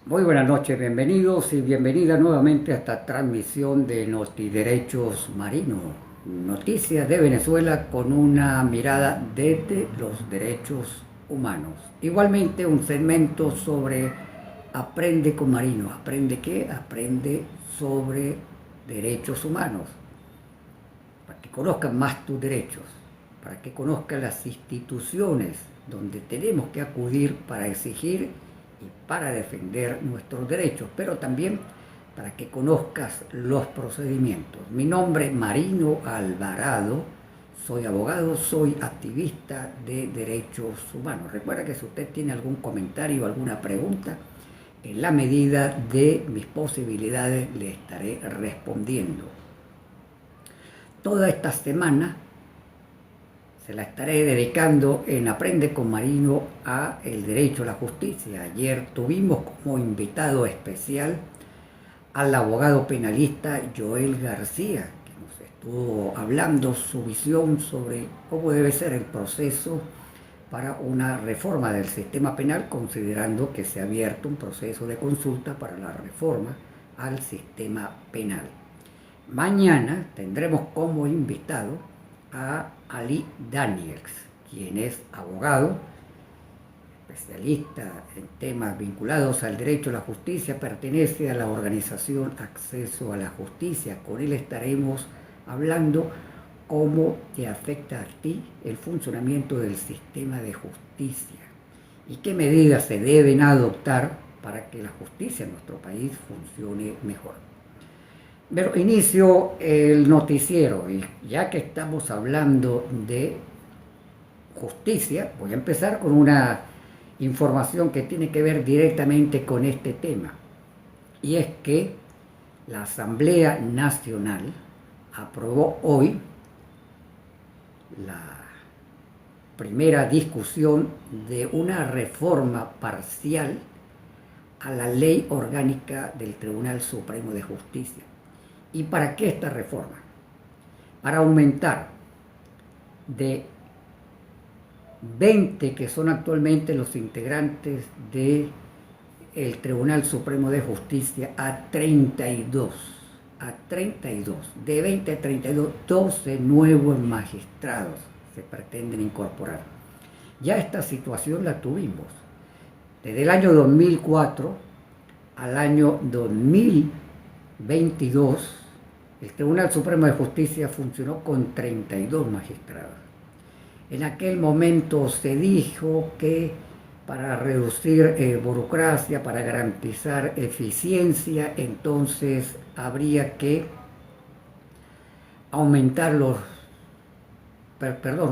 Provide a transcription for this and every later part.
Muy buenas noches, bienvenidos y bienvenida nuevamente a esta transmisión de Notiderechos Marino. Noticias de Venezuela con una mirada desde los derechos humanos. Igualmente un segmento sobre Aprende con Marino. ¿Aprende qué? Aprende sobre derechos humanos. Para que conozcan más tus derechos, para que conozcan las instituciones donde tenemos que acudir para exigir y para defender nuestros derechos, pero también para que conozcas los procedimientos. Mi nombre es Marino Alvarado, soy abogado, soy activista de derechos humanos. Recuerda que si usted tiene algún comentario o alguna pregunta, en la medida de mis posibilidades le estaré respondiendo. Toda esta semana se la estaré dedicando en Aprende con Marino a el derecho a la justicia. Ayer tuvimos como invitado especial al abogado penalista Joel García, que nos estuvo hablando su visión sobre cómo debe ser el proceso para una reforma del sistema penal, considerando que se ha abierto un proceso de consulta para la reforma al sistema penal. Mañana tendremos como invitado a Ali Daniels, quien es abogado, especialista en temas vinculados al derecho a la justicia, pertenece a la organización Acceso a la Justicia. Con él estaremos hablando cómo te afecta a ti el funcionamiento del sistema de justicia y qué medidas se deben adoptar para que la justicia en nuestro país funcione mejor. Pero inicio el noticiero y ya que estamos hablando de justicia, voy a empezar con una información que tiene que ver directamente con este tema. Y es que la Asamblea Nacional aprobó hoy la primera discusión de una reforma parcial a la Ley Orgánica del Tribunal Supremo de Justicia. ¿Y para qué esta reforma? Para aumentar de 20 que son actualmente los integrantes del Tribunal Supremo de Justicia a 32. A 32. De 20 a 32, 12 nuevos magistrados se pretenden incorporar. Ya esta situación la tuvimos. Desde el año 2004 al año 2022, el Tribunal Supremo de Justicia funcionó con 32 magistrados. En aquel momento se dijo que para reducir burocracia, para garantizar eficiencia, entonces habría que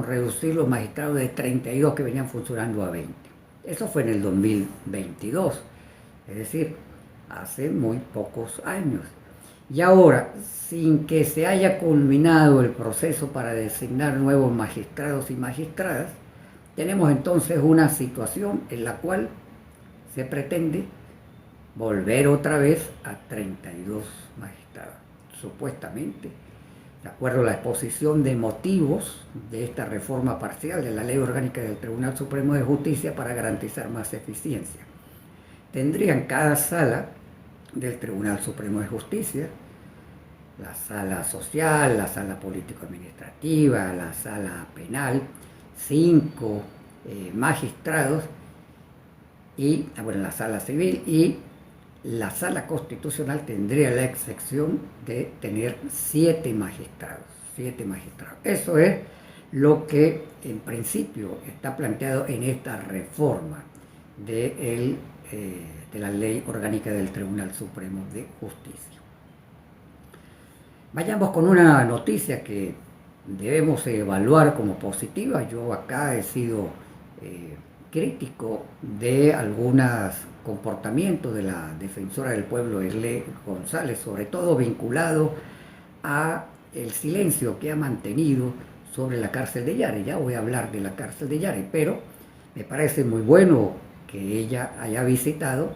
reducir los magistrados de 32 que venían funcionando a 20. Eso fue en el 2022, es decir, hace muy pocos años. Y ahora, sin que se haya culminado el proceso para designar nuevos magistrados y magistradas, tenemos entonces una situación en la cual se pretende volver otra vez a 32 magistrados, supuestamente, de acuerdo a la exposición de motivos de esta reforma parcial de la Ley Orgánica del Tribunal Supremo de Justicia para garantizar más eficiencia. Tendrían cada sala del Tribunal Supremo de Justicia, la sala social, la sala político-administrativa, la sala penal, 5 magistrados, y la sala civil, y la sala constitucional tendría la excepción de tener 7 magistrados. 7 magistrados. Eso es lo que en principio está planteado en esta reforma de la Ley Orgánica del Tribunal Supremo de Justicia. Vayamos con una noticia que debemos evaluar como positiva. Yo acá he sido crítico de algunos comportamientos de la defensora del pueblo, Erle González, sobre todo vinculado a el silencio que ha mantenido sobre la cárcel de Yare. Ya voy a hablar de la cárcel de Yare, pero me parece muy bueno que ella haya visitado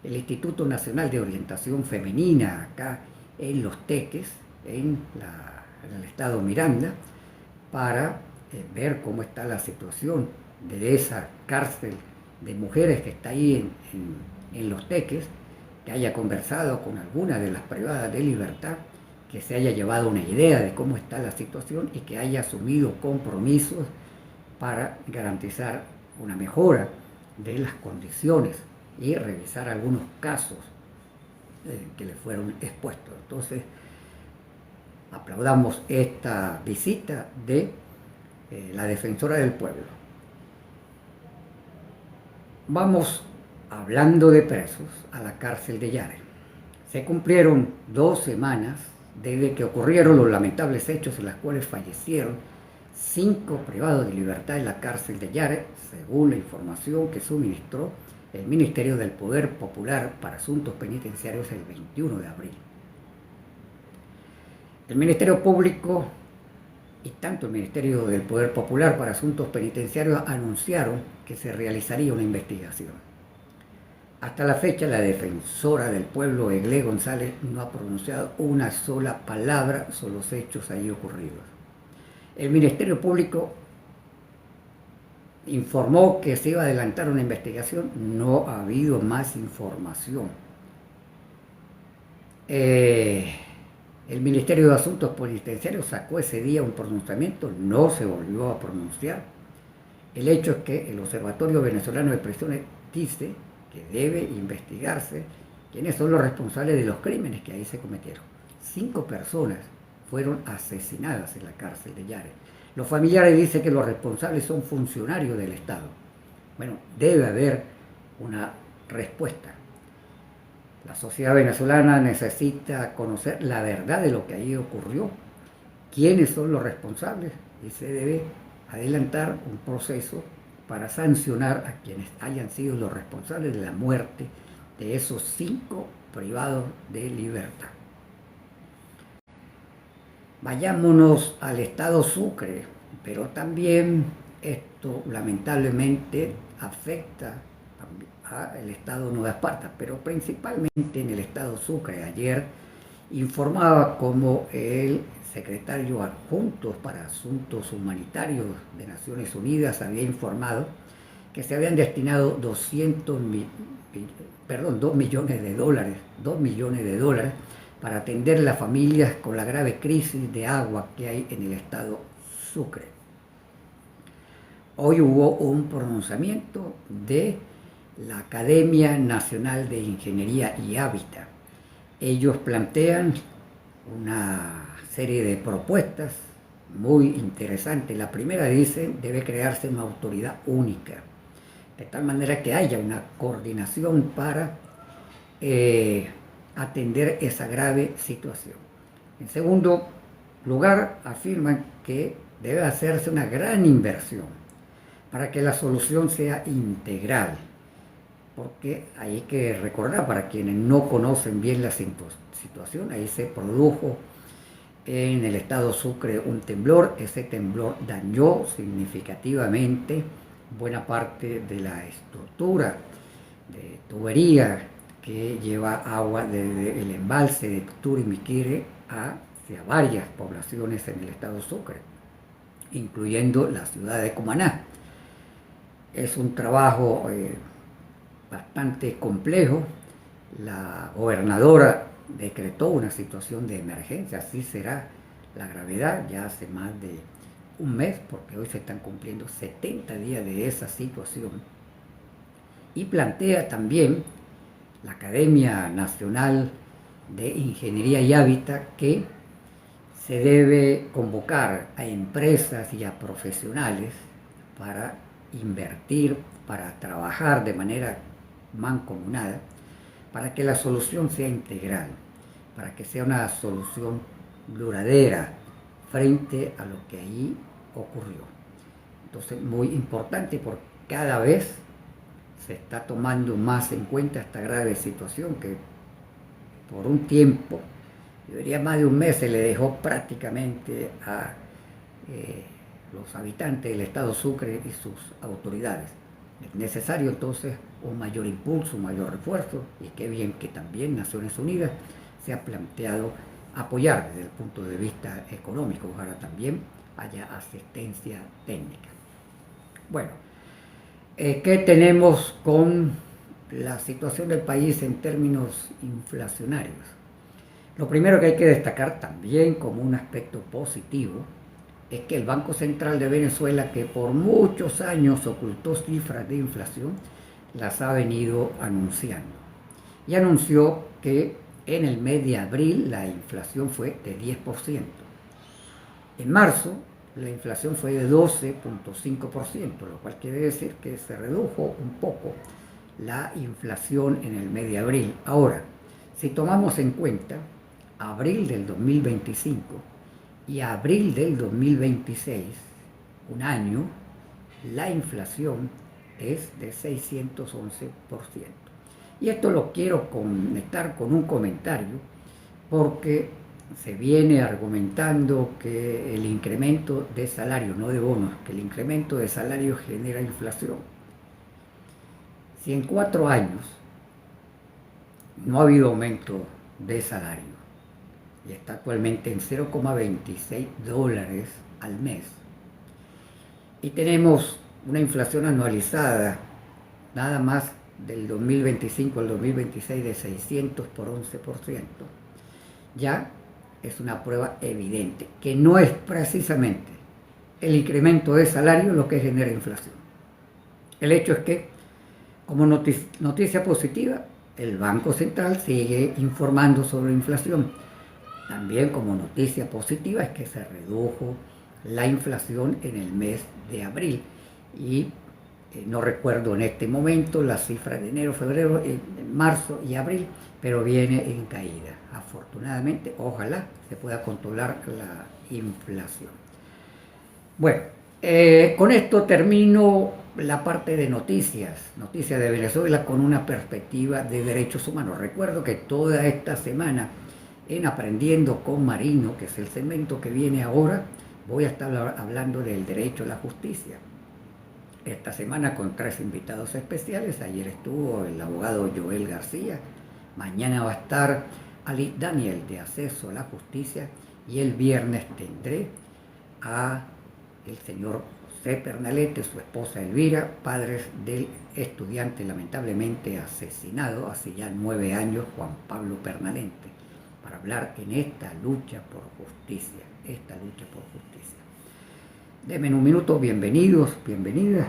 el Instituto Nacional de Orientación Femenina acá en Los Teques, en el estado Miranda, para ver cómo está la situación de esa cárcel de mujeres que está ahí en en Los Teques, que haya conversado con alguna de las privadas de libertad, que se haya llevado una idea de cómo está la situación y que haya asumido compromisos para garantizar una mejora de las condiciones y revisar algunos casos que le fueron expuestos. Entonces, aplaudamos esta visita de la defensora del pueblo. Vamos, hablando de presos, a la cárcel de Yare. Se cumplieron 2 semanas desde que ocurrieron los lamentables hechos en los cuales fallecieron 5 privados de libertad en la cárcel de Yare, según la información que suministró el Ministerio del Poder Popular para Asuntos Penitenciarios el 21 de abril. El Ministerio Público y tanto el Ministerio del Poder Popular para Asuntos Penitenciarios anunciaron que se realizaría una investigación. Hasta la fecha, la defensora del pueblo, Eglé González, no ha pronunciado una sola palabra sobre los hechos allí ocurridos. El Ministerio Público informó que se iba a adelantar una investigación, no ha habido más información. El Ministerio de Asuntos Penitenciarios sacó ese día un pronunciamiento, no se volvió a pronunciar. El hecho es que el Observatorio Venezolano de Prisiones dice que debe investigarse quiénes son los responsables de los crímenes que ahí se cometieron. 5 personas fueron asesinadas en la cárcel de Yare. Los familiares dicen que los responsables son funcionarios del Estado. Bueno, debe haber una respuesta. La sociedad venezolana necesita conocer la verdad de lo que ahí ocurrió, quiénes son los responsables, y se debe adelantar un proceso para sancionar a quienes hayan sido los responsables de la muerte de esos 5 privados de libertad. Vayámonos al estado Sucre, pero también esto lamentablemente afecta al estado Nueva Esparta, pero principalmente en el estado Sucre. Ayer informaba como el secretario adjunto para Asuntos Humanitarios de Naciones Unidas había informado que se habían destinado 2 millones de dólares para atender las familias con la grave crisis de agua que hay en el estado Sucre. Hoy hubo un pronunciamiento de la Academia Nacional de Ingeniería y Hábitat. Ellos plantean una serie de propuestas muy interesantes. La primera dice, debe crearse una autoridad única, de tal manera que haya una coordinación para atender esa grave situación. En segundo lugar, afirman que debe hacerse una gran inversión para que la solución sea integral, porque hay que recordar, para quienes no conocen bien la situación, ahí se produjo en el estado Sucre un temblor. Ese temblor dañó significativamente buena parte de la estructura de tubería que lleva agua desde el embalse de Turimiquire hacia varias poblaciones en el estado Sucre, incluyendo la ciudad de Cumaná. Es un trabajo bastante complejo. La gobernadora decretó una situación de emergencia, así será la gravedad, ya hace más de un mes, porque hoy se están cumpliendo 70 días de esa situación. Y plantea también la Academia Nacional de Ingeniería y Hábitat que se debe convocar a empresas y a profesionales para invertir, para trabajar de manera mancomunada, para que la solución sea integral, para que sea una solución duradera frente a lo que allí ocurrió. Entonces, muy importante, porque cada vez se está tomando más en cuenta esta grave situación que por un tiempo, yo diría más de un mes, se le dejó prácticamente a los habitantes del estado Sucre y sus autoridades. Es necesario entonces un mayor impulso, un mayor refuerzo, y qué bien que también Naciones Unidas se ha planteado apoyar desde el punto de vista económico. Ojalá también haya asistencia técnica. Bueno, ¿qué tenemos con la situación del país en términos inflacionarios. Lo primero que hay que destacar también como un aspecto positivo es que el Banco Central de Venezuela, que por muchos años ocultó cifras de inflación, las ha venido anunciando. Y anunció que en el mes de abril la inflación fue de 10%. En marzo la inflación fue de 12.5%, lo cual quiere decir que se redujo un poco la inflación en el mes de abril. Ahora, si tomamos en cuenta abril del 2025 y abril del 2026, un año, la inflación es de 611%. Y esto lo quiero conectar con un comentario porque se viene argumentando que el incremento de salario, no de bonos, que el incremento de salario genera inflación. Si en 4 años no ha habido aumento de salario y está actualmente en $0,26 al mes y tenemos una inflación anualizada nada más del 2025 al 2026 de 600 por 11%, ya es una prueba evidente que no es precisamente el incremento de salario lo que genera inflación. El hecho es que, como noticia positiva, el Banco Central sigue informando sobre inflación. También como noticia positiva es que se redujo la inflación en el mes de abril y no recuerdo en este momento las cifras de enero, febrero, marzo y abril, pero viene en caída. Afortunadamente, ojalá se pueda controlar la inflación. Bueno, con esto termino la parte de noticias de Venezuela con una perspectiva de derechos humanos. Recuerdo que toda esta semana en Aprendiendo con Marino, que es el segmento que viene ahora, voy a estar hablando del derecho a la justicia. Esta semana con 3 invitados especiales. Ayer estuvo el abogado Joel García, mañana va a estar Ali Daniel de Acceso a la Justicia y el viernes tendré a el señor José Pernalete, su esposa Elvira, padres del estudiante lamentablemente asesinado hace ya 9 años, Juan Pablo Pernalete, para hablar en esta lucha por justicia, Denme un minuto, bienvenidos, bienvenidas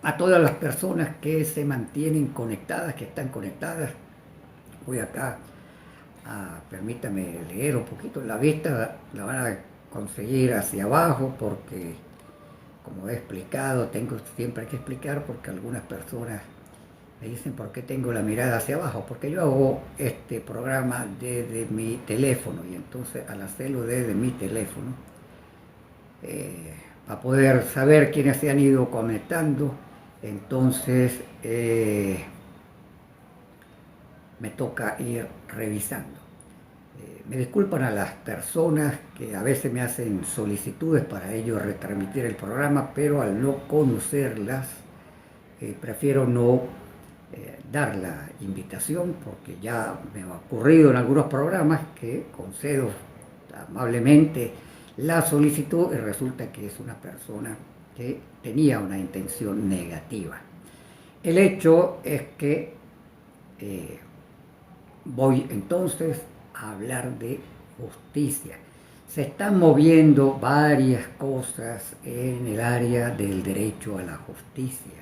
a todas las personas que se mantienen conectadas, que están conectadas. Voy acá, permítame leer un poquito, la vista la van a conseguir hacia abajo porque, como he explicado, tengo siempre que explicar porque algunas personas me dicen por qué tengo la mirada hacia abajo, porque yo hago este programa desde mi teléfono y entonces al hacerlo desde mi teléfono, para poder saber quiénes se han ido conectando, entonces me toca ir revisando. Me disculpan a las personas que a veces me hacen solicitudes para ello retransmitir el programa, pero al no conocerlas, prefiero no dar la invitación porque ya me ha ocurrido en algunos programas que concedo amablemente la solicitud y resulta que es una persona que tenía una intención negativa. El hecho es que voy entonces a hablar de justicia. Se están moviendo varias cosas en el área del derecho a la justicia.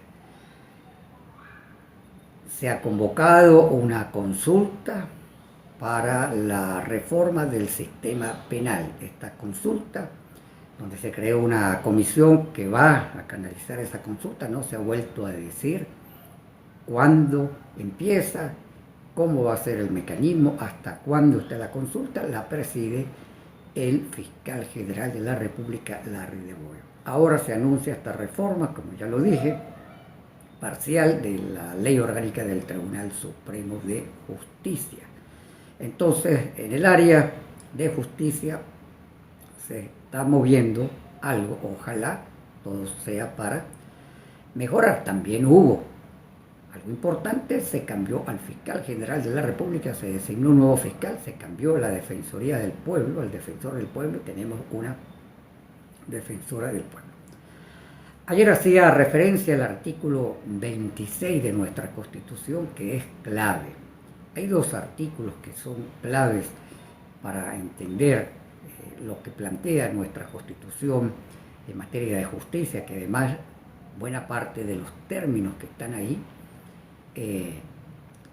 Se ha convocado una consulta para la reforma del sistema penal. Esta consulta, donde se creó una comisión que va a canalizar esa consulta, no se ha vuelto a decir cuándo empieza, cómo va a ser el mecanismo, hasta cuándo está la consulta. La preside el fiscal general de la República, Larry de Boyo. Ahora se anuncia esta reforma, como ya lo dije, parcial de la Ley Orgánica del Tribunal Supremo de Justicia. Entonces, en el área de justicia se está moviendo algo, ojalá todo sea para mejorar. También hubo algo importante, se cambió al fiscal general de la República, se designó un nuevo fiscal, se cambió la Defensoría del Pueblo, al defensor del pueblo, tenemos una defensora del pueblo. Ayer hacía referencia al artículo 26 de nuestra Constitución, que es clave. Hay dos artículos que son claves para entender lo que plantea nuestra Constitución en materia de justicia, que además buena parte de los términos que están ahí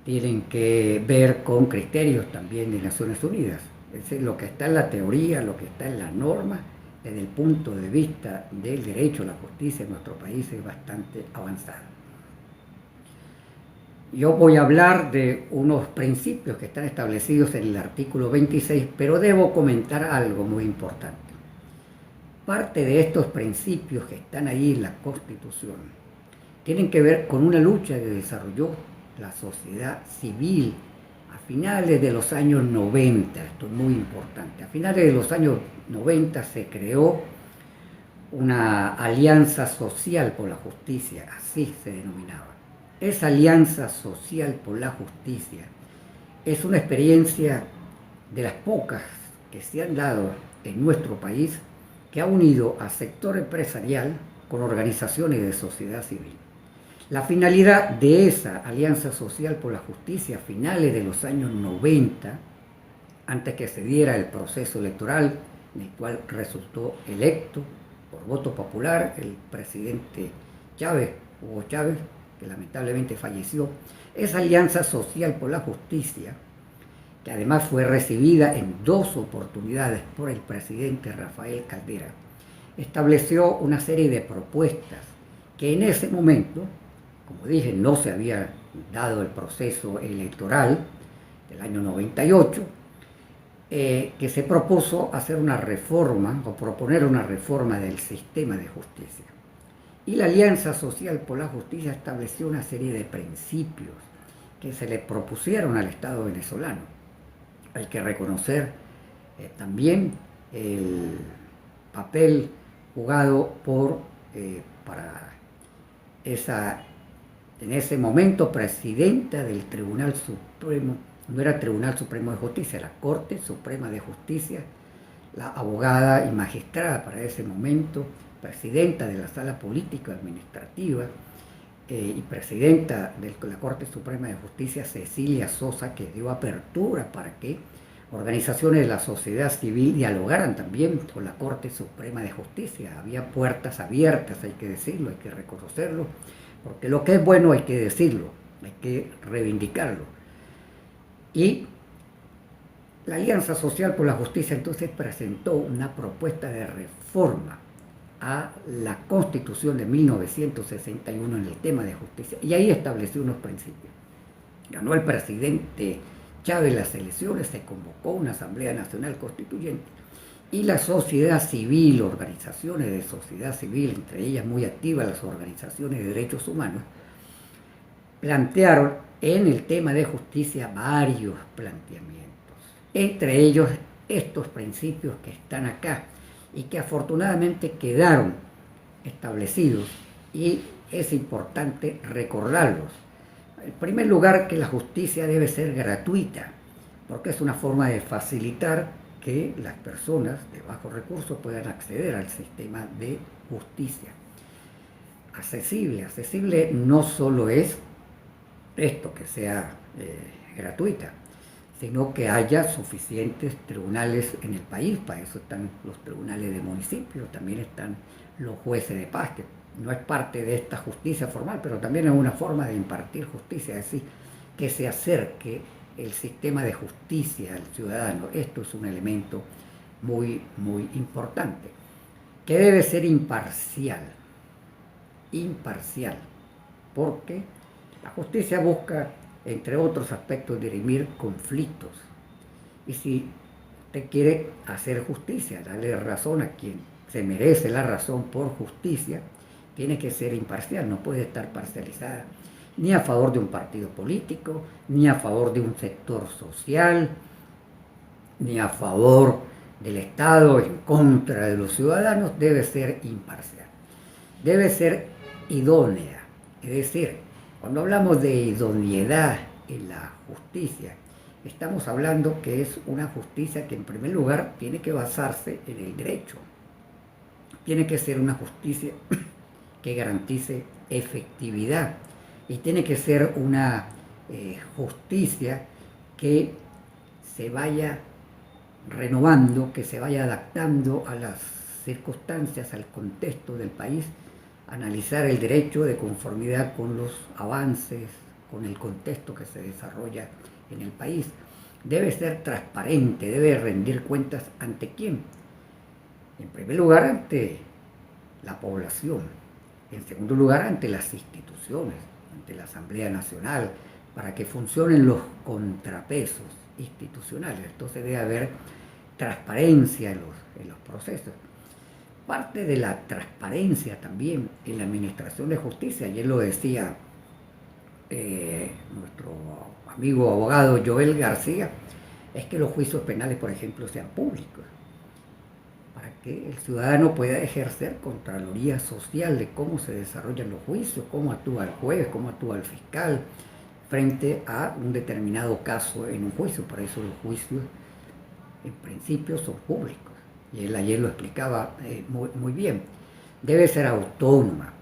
tienen que ver con criterios también de Naciones Unidas. Es decir, lo que está en la teoría, lo que está en la norma, desde el punto de vista del derecho a la justicia en nuestro país es bastante avanzado. Yo voy a hablar de unos principios que están establecidos en el artículo 26, pero debo comentar algo muy importante. Parte de estos principios que están ahí en la Constitución tienen que ver con una lucha que desarrolló la sociedad civil a finales de los años 90, esto es muy importante. A finales de los años 90 se creó una alianza social por la justicia, así se denominaba. Esa alianza social por la justicia es una experiencia de las pocas que se han dado en nuestro país, que ha unido al sector empresarial con organizaciones de sociedad civil. La finalidad de esa alianza social por la justicia a finales de los años 90, antes que se diera el proceso electoral, en el cual resultó electo por voto popular el presidente Chávez, Hugo Chávez, que lamentablemente falleció, esa alianza social por la justicia, que además fue recibida en 2 oportunidades por el presidente Rafael Caldera, estableció una serie de propuestas que en ese momento, como dije, no se había dado el proceso electoral del año 98, que se propuso hacer una reforma o proponer una reforma del sistema de justicia. Y la Alianza Social por la Justicia estableció una serie de principios que se le propusieron al Estado venezolano. Hay que reconocer también el papel jugado para esa, en ese momento, presidenta del Tribunal Supremo, no era Tribunal Supremo de Justicia, era Corte Suprema de Justicia, la abogada y magistrada para ese momento, presidenta de la Sala Política Administrativa y presidenta de la Corte Suprema de Justicia, Cecilia Sosa, que dio apertura para que organizaciones de la sociedad civil dialogaran también con la Corte Suprema de Justicia. Había puertas abiertas, hay que decirlo, hay que reconocerlo, porque lo que es bueno hay que decirlo, hay que reivindicarlo. Y la Alianza Social por la Justicia entonces presentó una propuesta de reforma a la Constitución de 1961 en el tema de justicia, y ahí estableció unos principios. Ganó el presidente Chávez las elecciones, se convocó una Asamblea Nacional Constituyente, y la sociedad civil, organizaciones de sociedad civil, entre ellas muy activas las organizaciones de derechos humanos, plantearon en el tema de justicia varios planteamientos, entre ellos estos principios que están acá y que afortunadamente quedaron establecidos, y es importante recordarlos. En primer lugar, que la justicia debe ser gratuita, porque es una forma de facilitar que las personas de bajos recursos puedan acceder al sistema de justicia. Accesible no solo es esto, que sea gratuita, sino que haya suficientes tribunales en el país. Para eso están los tribunales de municipio, también están los jueces de paz, que no es parte de esta justicia formal, pero también es una forma de impartir justicia, es decir, que se acerque el sistema de justicia al ciudadano. Esto es un elemento muy, muy importante, que debe ser imparcial, porque la justicia busca, entre otros aspectos, dirimir conflictos. Y si usted quiere hacer justicia, darle razón a quien se merece la razón por justicia, tiene que ser imparcial, no puede estar parcializada, ni a favor de un partido político, ni a favor de un sector social, ni a favor del Estado, en contra de los ciudadanos. Debe ser imparcial. Debe ser idónea, es decir, cuando hablamos de idoneidad en la justicia, estamos hablando que es una justicia que en primer lugar tiene que basarse en el derecho. Tiene que ser una justicia que garantice efectividad. Y tiene que ser una justicia que se vaya renovando, que se vaya adaptando a las circunstancias, al contexto del país, analizar el derecho de conformidad con los avances, con el contexto que se desarrolla en el país. Debe ser transparente, debe rendir cuentas ante quién. En primer lugar, ante la población. En segundo lugar, ante las instituciones, ante la Asamblea Nacional, para que funcionen los contrapesos institucionales. Entonces debe haber transparencia en los procesos. Parte de la transparencia también en la administración de justicia, ayer lo decía nuestro amigo abogado Joel García, es que los juicios penales, por ejemplo, sean públicos, para que el ciudadano pueda ejercer contraloría social de cómo se desarrollan los juicios, cómo actúa el juez, cómo actúa el fiscal frente a un determinado caso en un juicio. Por eso los juicios en principio son públicos, y él ayer lo explicaba muy bien. Debe ser autónoma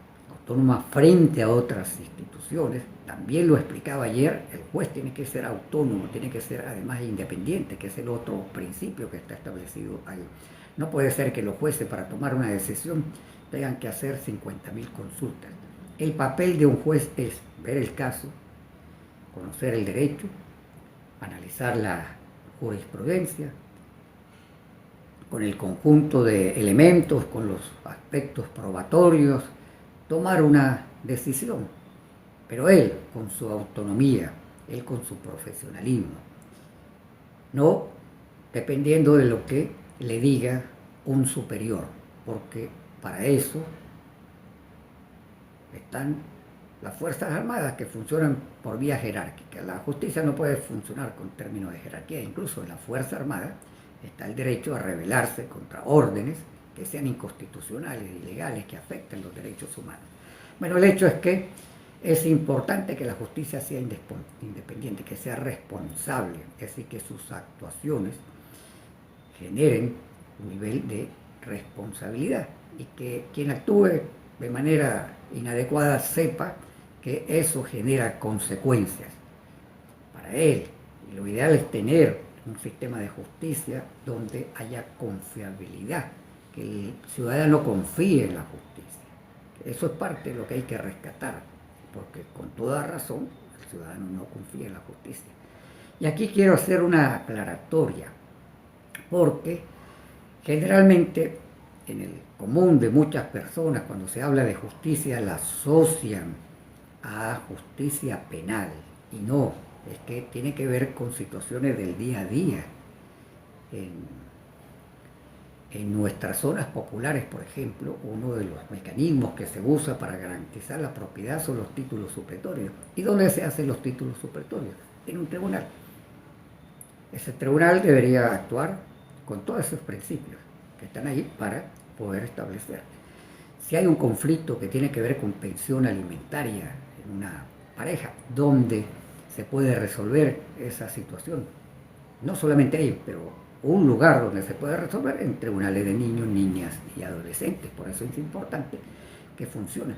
frente a otras instituciones. También lo explicaba ayer, el juez tiene que ser autónomo, tiene que ser además independiente, que es el otro principio que está establecido ahí. No puede ser que los jueces, para tomar una decisión, tengan que hacer 50.000 consultas. El papel de un juez es ver el caso, conocer el derecho, analizar la jurisprudencia, con el conjunto de elementos, con los aspectos probatorios, tomar una decisión. Pero él, con su autonomía, él con su profesionalismo, no dependiendo de lo que le diga un superior, porque para eso están las Fuerzas Armadas, que funcionan por vía jerárquica. La justicia no puede funcionar con términos de jerarquía. Incluso en la Fuerza Armada está el derecho a rebelarse contra órdenes que sean inconstitucionales, ilegales, que afecten los derechos humanos. Bueno, el hecho es que es importante que la justicia sea independiente, que sea responsable, es decir, que sus actuaciones generen un nivel de responsabilidad, y que quien actúe de manera inadecuada sepa que eso genera consecuencias para él. Y lo ideal es tener un sistema de justicia donde haya confiabilidad, que el ciudadano confíe en la justicia. Eso es parte de lo que hay que rescatar, porque con toda razón el ciudadano no confía en la justicia. Y aquí quiero hacer una aclaratoria, porque generalmente en el común de muchas personas, cuando se habla de justicia, la asocian a justicia penal, y no, es que tiene que ver con situaciones del día a día. En nuestras zonas populares, por ejemplo, uno de los mecanismos que se usa para garantizar la propiedad son los títulos supletorios. ¿Y dónde se hacen los títulos supletorios? En un tribunal. Ese tribunal debería actuar con todos esos principios que están ahí para poder establecer. Si hay un conflicto que tiene que ver con pensión alimentaria en una pareja, ¿dónde se puede resolver esa situación? No solamente ahí, pero un lugar donde se puede resolver en tribunales de niños, niñas y adolescentes. Por eso es importante que funcione.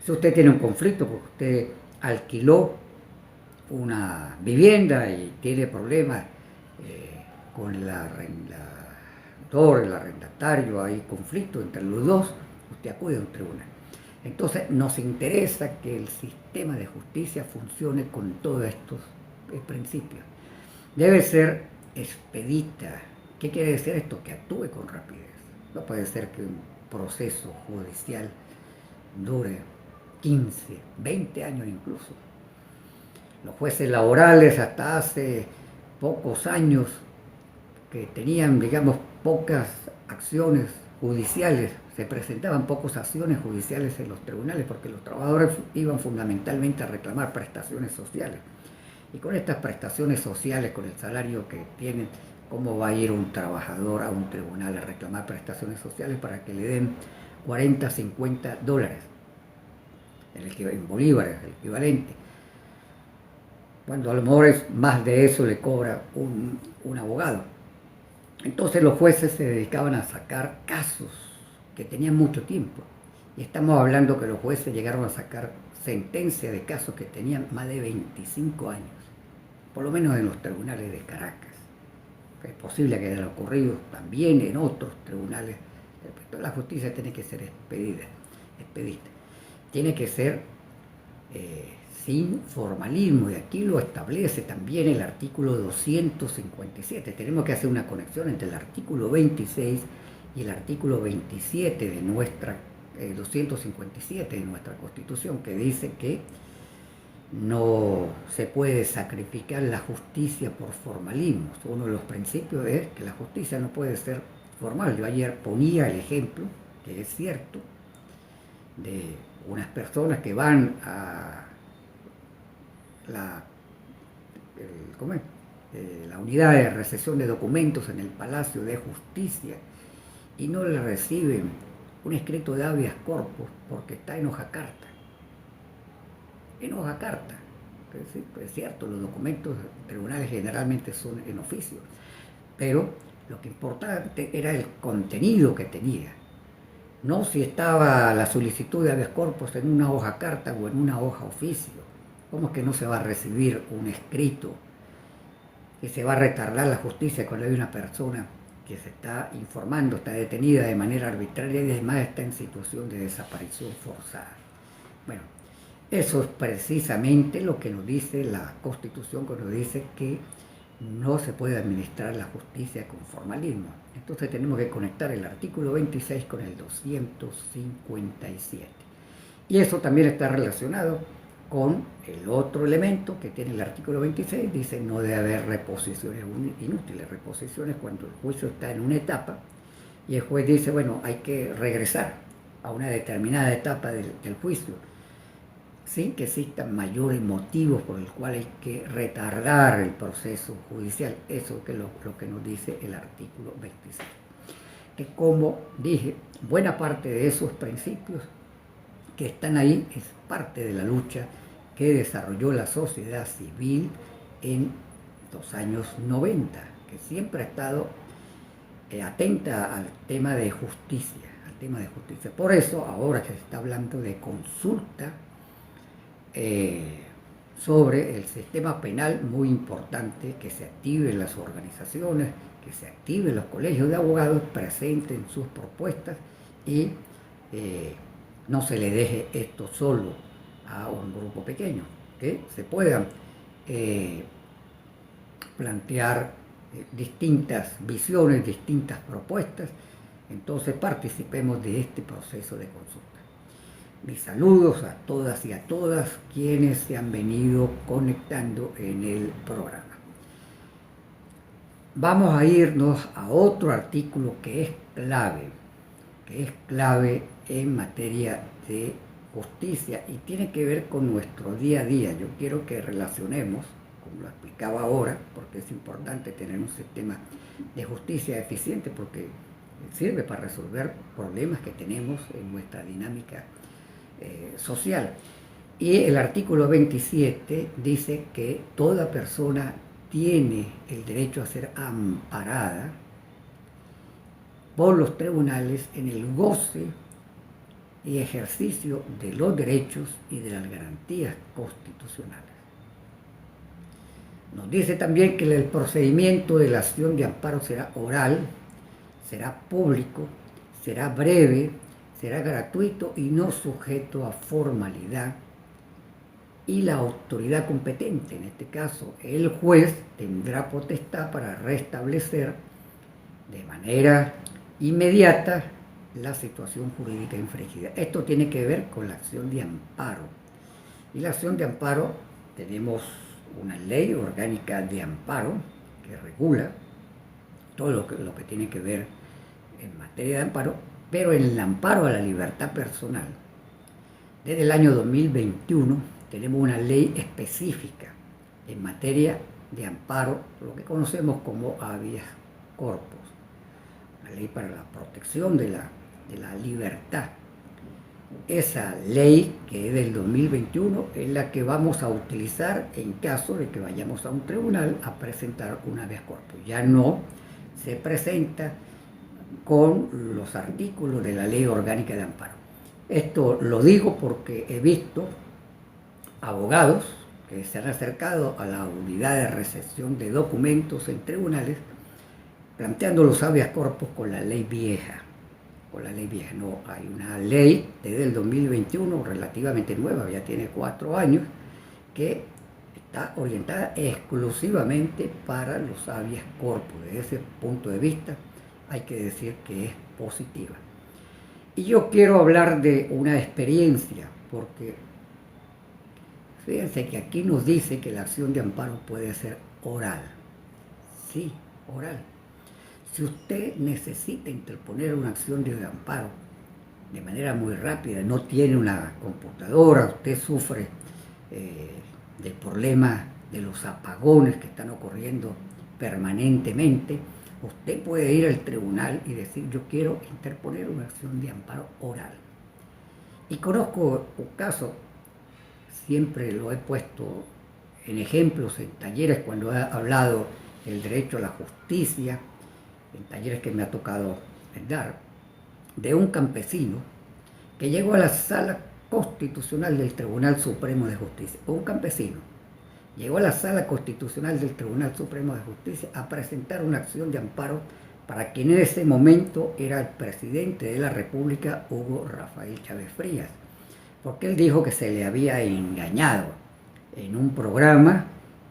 Si usted tiene un conflicto porque usted alquiló una vivienda y tiene problemas con el arrendatario, hay conflicto entre los dos, usted acude a un tribunal. Entonces nos interesa que el sistema de justicia funcione con todos estos principios. Debe ser expedita. ¿Qué quiere decir esto? Que actúe con rapidez. No puede ser que un proceso judicial dure 15, 20 años incluso. Los jueces laborales hasta hace pocos años, que tenían, digamos, pocas acciones judiciales, se presentaban pocas acciones judiciales en los tribunales, porque los trabajadores iban fundamentalmente a reclamar prestaciones sociales. Y con estas prestaciones sociales, con el salario que tienen, ¿cómo va a ir un trabajador a un tribunal a reclamar prestaciones sociales para que le den 40, 50 dólares? En bolívares, el equivalente. Cuando a lo mejor es más de eso le cobra un abogado. Entonces los jueces se dedicaban a sacar casos que tenían mucho tiempo. Y estamos hablando que los jueces llegaron a sacar sentencia de casos que tenían más de 25 años, por lo menos en los tribunales de Caracas. Es posible que haya ocurrido también en otros tribunales. La justicia tiene que ser expedita. Tiene que ser sin formalismo, y aquí lo establece también el artículo 257. Tenemos que hacer una conexión entre el artículo 26 y el artículo 27 de nuestra 257 de nuestra Constitución, que dice que no se puede sacrificar la justicia por formalismo. Uno de los principios es que la justicia no puede ser formal. Yo ayer ponía el ejemplo, que es cierto, de unas personas que van a la unidad de recepción de documentos en el Palacio de Justicia y no le reciben un escrito de habeas corpus porque está en hoja carta. En hoja carta. Es cierto, los documentos tribunales generalmente son en oficio, pero lo que importante era el contenido que tenía. No si estaba la solicitud de habeas corpus en una hoja carta o en una hoja oficio. ¿Cómo es que no se va a recibir un escrito? Que se va a retardar la justicia cuando hay una persona que se está informando, está detenida de manera arbitraria y además está en situación de desaparición forzada. Bueno, eso es precisamente lo que nos dice la Constitución cuando dice que no se puede administrar la justicia con formalismo. Entonces tenemos que conectar el artículo 26 con el 257. Y eso también está relacionado con el otro elemento que tiene el artículo 26, dice no debe haber reposiciones inútiles. Reposiciones cuando el juicio está en una etapa y el juez dice, bueno, hay que regresar a una determinada etapa del juicio, sin que existan mayores motivos por el cual hay que retardar el proceso judicial. Eso es lo que nos dice el artículo 26. Que como dije, buena parte de esos principios que están ahí es parte de la lucha que desarrolló la sociedad civil en los años 90, que siempre ha estado atenta al tema de justicia, Por eso, ahora que se está hablando de consulta sobre el sistema penal, muy importante que se activen las organizaciones, que se activen los colegios de abogados, presenten sus propuestas y no se le deje esto solo a un grupo pequeño, que se puedan plantear distintas visiones, distintas propuestas. Entonces participemos de este proceso de consulta. Mis saludos a todas y a todas quienes se han venido conectando en el programa. Vamos a irnos a otro artículo que es clave en materia de justicia y tiene que ver con nuestro día a día. Yo quiero que relacionemos, como lo explicaba ahora, porque es importante tener un sistema de justicia eficiente porque sirve para resolver problemas que tenemos en nuestra dinámica social. Y el artículo 27 dice que toda persona tiene el derecho a ser amparada por los tribunales en el goce y ejercicio de los derechos y de las garantías constitucionales. Nos dice también que el procedimiento de la acción de amparo será oral, será público, será breve, será gratuito y no sujeto a formalidad. Y la autoridad competente, en este caso el juez, tendrá potestad para restablecer de manera inmediata la situación jurídica infringida. Esto tiene que ver con la acción de amparo. Y la acción de amparo, tenemos una ley orgánica de amparo que regula todo lo que tiene que ver en materia de amparo, pero en el amparo a la libertad personal, desde el año 2021 tenemos una ley específica en materia de amparo, lo que conocemos como habeas corpus, una ley para la protección de la libertad. Esa ley, que es del 2021, es la que vamos a utilizar en caso de que vayamos a un tribunal a presentar un habeas corpus. Ya no se presenta con los artículos de la ley orgánica de amparo. Esto lo digo porque he visto abogados que se han acercado a la unidad de recepción de documentos en tribunales planteando los habeas corpus con la ley vieja. Con la ley vieja, no, hay una ley desde el 2021 relativamente nueva, ya tiene 4 años, que está orientada exclusivamente para los habeas corpus. Desde ese punto de vista hay que decir que es positiva. Y yo quiero hablar de una experiencia, porque fíjense que aquí nos dice que la acción de amparo puede ser oral. Sí, oral. Si usted necesita interponer una acción de amparo de manera muy rápida, no tiene una computadora, usted sufre del problema de los apagones que están ocurriendo permanentemente, usted puede ir al tribunal y decir: yo quiero interponer una acción de amparo oral. Y conozco un caso, siempre lo he puesto en ejemplos, en talleres, cuando he hablado del derecho a la justicia, en talleres que me ha tocado dar, de un campesino que llegó a la sala constitucional del Tribunal Supremo de Justicia. Un campesino llegó a la sala constitucional del Tribunal Supremo de Justicia a presentar una acción de amparo para quien en ese momento era el presidente de la República, Hugo Rafael Chávez Frías, porque él dijo que se le había engañado en un programa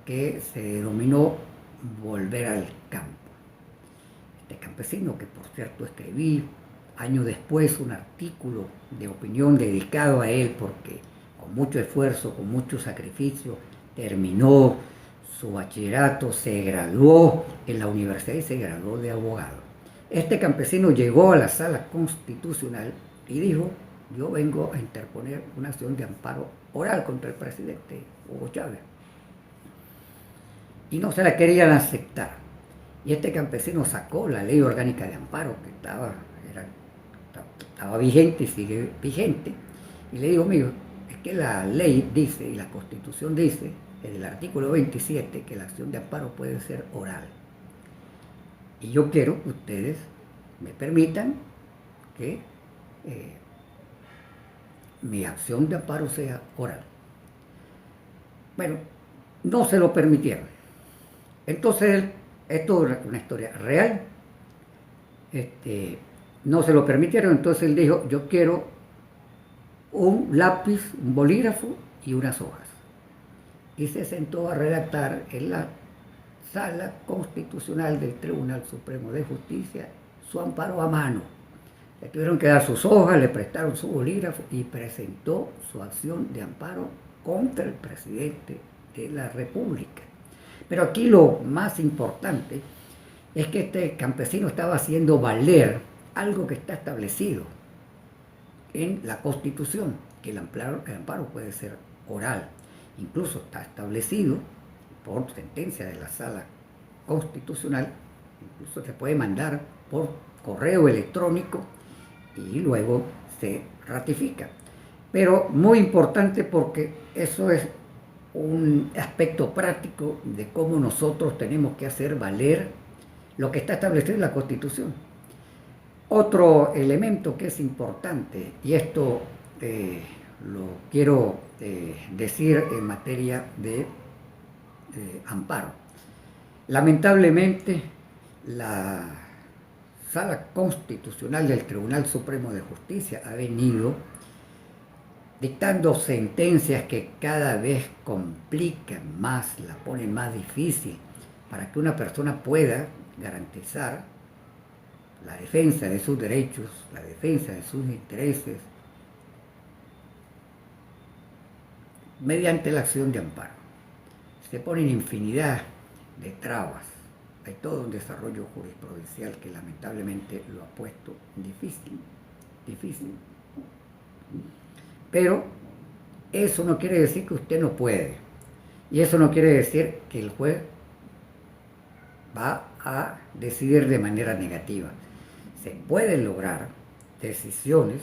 que se denominó Volver al Campo. Este campesino, que por cierto escribí años después un artículo de opinión dedicado a él, porque con mucho esfuerzo, con mucho sacrificio, terminó su bachillerato, se graduó en la universidad y se graduó de abogado. Este campesino llegó a la sala constitucional y dijo: yo vengo a interponer una acción de amparo oral contra el presidente Hugo Chávez. Y no se la querían aceptar. Y este campesino sacó la ley orgánica de amparo que estaba vigente y sigue vigente. Y le digo: amigo, es que la ley dice, y la Constitución dice, en el artículo 27, que la acción de amparo puede ser oral. Y yo quiero que ustedes me permitan que mi acción de amparo sea oral. Bueno, no se lo permitieron. Entonces, esto es una historia real. No se lo permitieron, entonces él dijo: yo quiero un lápiz, un bolígrafo y unas hojas. Y se sentó a redactar en la sala constitucional del Tribunal Supremo de Justicia su amparo a mano. Le tuvieron que dar sus hojas, le prestaron su bolígrafo y presentó su acción de amparo contra el presidente de la República. Pero aquí lo más importante es que este campesino estaba haciendo valer algo que está establecido en la Constitución, que el amparo puede ser oral. Incluso está establecido por sentencia de la Sala Constitucional, incluso se puede mandar por correo electrónico y luego se ratifica. Pero muy importante, porque eso es un aspecto práctico de cómo nosotros tenemos que hacer valer lo que está establecido en la Constitución. Otro elemento que es importante, y esto lo quiero decir en materia de amparo. Lamentablemente, la Sala Constitucional del Tribunal Supremo de Justicia ha venido dictando sentencias que cada vez complican más, la ponen más difícil para que una persona pueda garantizar la defensa de sus derechos, la defensa de sus intereses, mediante la acción de amparo. Se ponen infinidad de trabas. Hay todo un desarrollo jurisprudencial que lamentablemente lo ha puesto difícil. Pero eso no quiere decir que usted no puede. Y eso no quiere decir que el juez va a decidir de manera negativa. Se pueden lograr decisiones,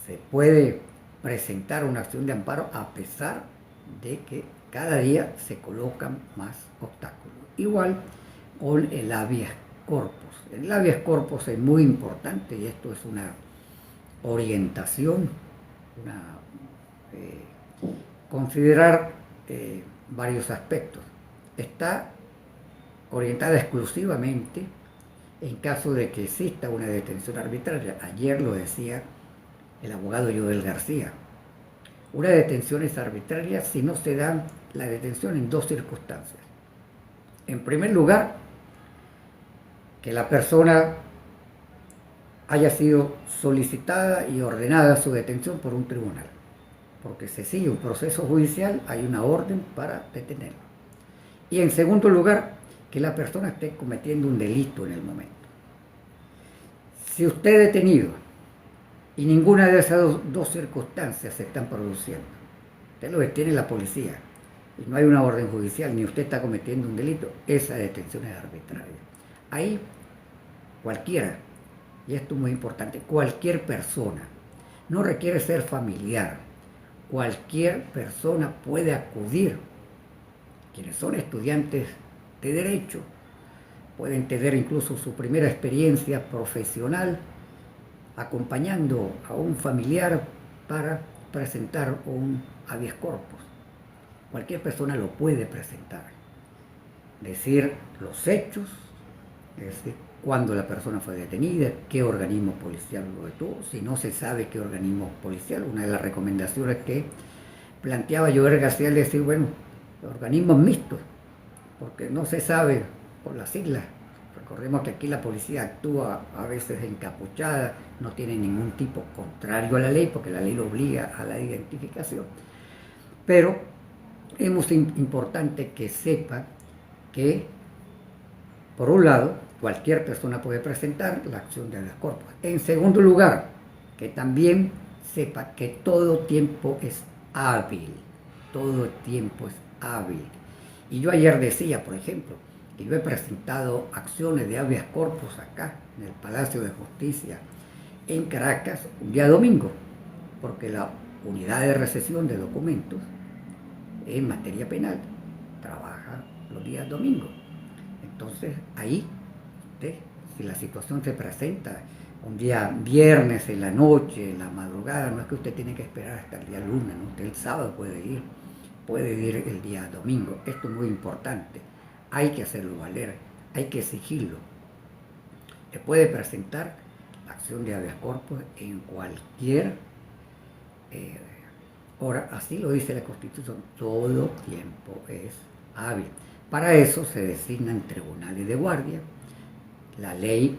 se puede presentar una acción de amparo a pesar de que cada día se colocan más obstáculos. Igual con el habeas corpus. El habeas corpus es muy importante, y esto es una orientación, considerar varios aspectos. Está orientada exclusivamente en caso de que exista una detención arbitraria. Ayer lo decía el abogado Joel García. Una detención es arbitraria si no se da la detención en dos circunstancias. En primer lugar, que la persona haya sido solicitada y ordenada su detención por un tribunal. Porque se sigue un proceso judicial, hay una orden para detenerlo. Y en segundo lugar, que la persona esté cometiendo un delito en el momento. Si usted es detenido y ninguna de esas dos circunstancias se están produciendo, usted lo detiene la policía y no hay una orden judicial, ni usted está cometiendo un delito, esa detención es arbitraria. Ahí cualquiera, y esto es muy importante, cualquier persona, no requiere ser familiar, cualquier persona puede acudir. Quienes son estudiantes de Derecho pueden tener incluso su primera experiencia profesional acompañando a un familiar para presentar un habeas corpus. Cualquier persona lo puede presentar. Decir los hechos, es decir, cuándo la persona fue detenida, qué organismo policial lo detuvo. Si no se sabe qué organismo policial, una de las recomendaciones que planteaba Joel García es decir, bueno, organismos mixtos, porque no se sabe por las siglas. Recordemos que aquí la policía actúa a veces encapuchada, no tiene ningún tipo contrario a la ley, porque la ley lo obliga a la identificación. Pero es muy importante que sepa que, por un lado, cualquier persona puede presentar la acción de habeas corpus. En segundo lugar, que también sepa que todo tiempo es hábil, todo tiempo es hábil. Y yo ayer decía, por ejemplo, que yo he presentado acciones de habeas corpus acá, en el Palacio de Justicia, en Caracas, un día domingo, porque la unidad de recepción de documentos en materia penal trabaja los días domingos. Entonces, ahí, si la situación se presenta un día viernes en la noche, en la madrugada, no es que usted tiene que esperar hasta el día lunes, ¿no? Usted el sábado puede ir el día domingo. Esto es muy importante. Hay que hacerlo valer, hay que exigirlo. Se puede presentar la acción de habeas corpus en cualquier hora, así lo dice la Constitución, todo tiempo es hábil. Para eso se designan tribunales de guardia. La ley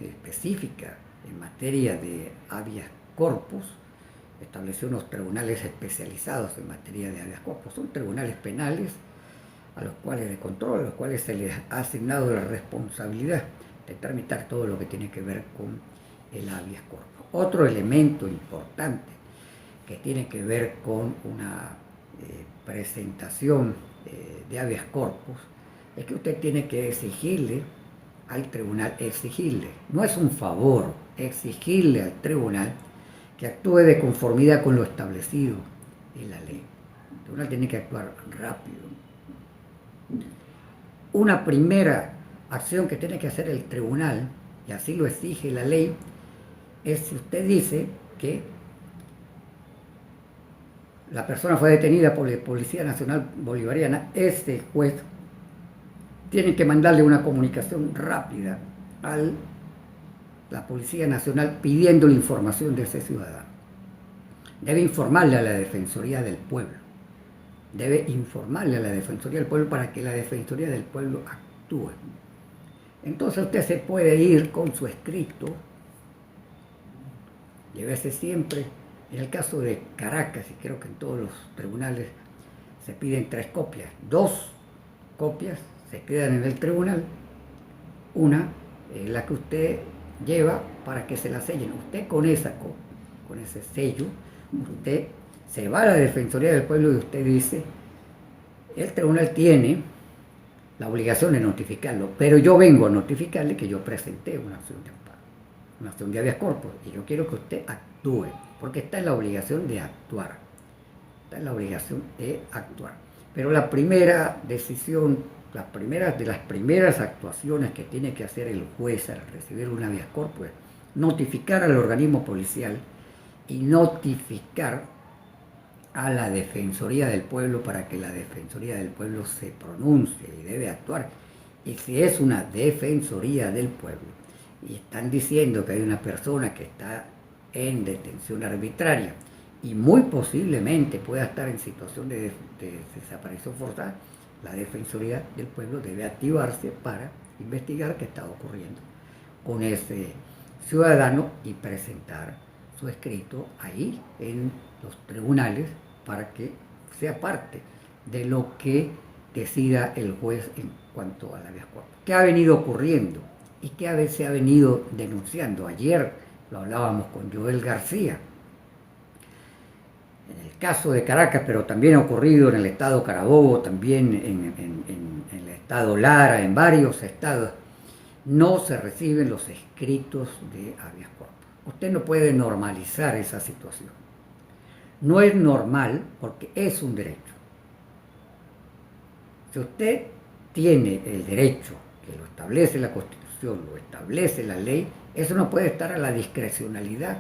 específica en materia de habeas corpus estableció unos tribunales especializados en materia de habeas corpus. Son tribunales penales a los cuales de control, a los cuales se les ha asignado la responsabilidad de tramitar todo lo que tiene que ver con el habeas corpus. Otro elemento importante que tiene que ver con una presentación de habeas corpus es que usted tiene que exigirle al tribunal, no es un favor, exigirle al tribunal que actúe de conformidad con lo establecido en la ley. El tribunal tiene que actuar rápido. Una primera acción que tiene que hacer el tribunal, y así lo exige la ley, es si usted dice que la persona fue detenida por la Policía Nacional Bolivariana, este juez tiene que mandarle una comunicación rápida a la Policía Nacional pidiendo la información de ese ciudadano. Debe informarle a la Defensoría del Pueblo. Debe informarle a la Defensoría del Pueblo para que la Defensoría del Pueblo actúe. Entonces usted se puede ir con su escrito, llévese siempre, en el caso de Caracas, y creo que en todos los tribunales se piden 3 copias, 2 copias se quedan en el tribunal, una es la que usted lleva para que se la sellen. Usted con ese sello, usted se va a la Defensoría del Pueblo y usted dice, el tribunal tiene la obligación de notificarlo, pero yo vengo a notificarle que yo presenté una acción de amparo, una acción de habeas corpus, y yo quiero que usted actúe, porque está en la obligación de actuar, Pero la primera decisión, de las primeras actuaciones que tiene que hacer el juez al recibir un habeas corpus, notificar al organismo policial y notificar a la Defensoría del Pueblo para que la Defensoría del Pueblo se pronuncie y debe actuar. Y si es una Defensoría del Pueblo y están diciendo que hay una persona que está en detención arbitraria y muy posiblemente pueda estar en situación de desaparición forzada, la Defensoría del Pueblo debe activarse para investigar qué está ocurriendo con ese ciudadano y presentar su escrito ahí en los tribunales para que sea parte de lo que decida el juez en cuanto a la habeas corpus. ¿Qué ha venido ocurriendo y qué a veces se ha venido denunciando? Ayer lo hablábamos con Joel García. En el caso de Caracas, pero también ha ocurrido en el estado Carabobo, también en el estado Lara, en varios estados, no se reciben los escritos de habeas corpus. Usted no puede normalizar esa situación. No es normal porque es un derecho. Si usted tiene el derecho, que lo establece la Constitución, lo establece la ley, eso no puede estar a la discrecionalidad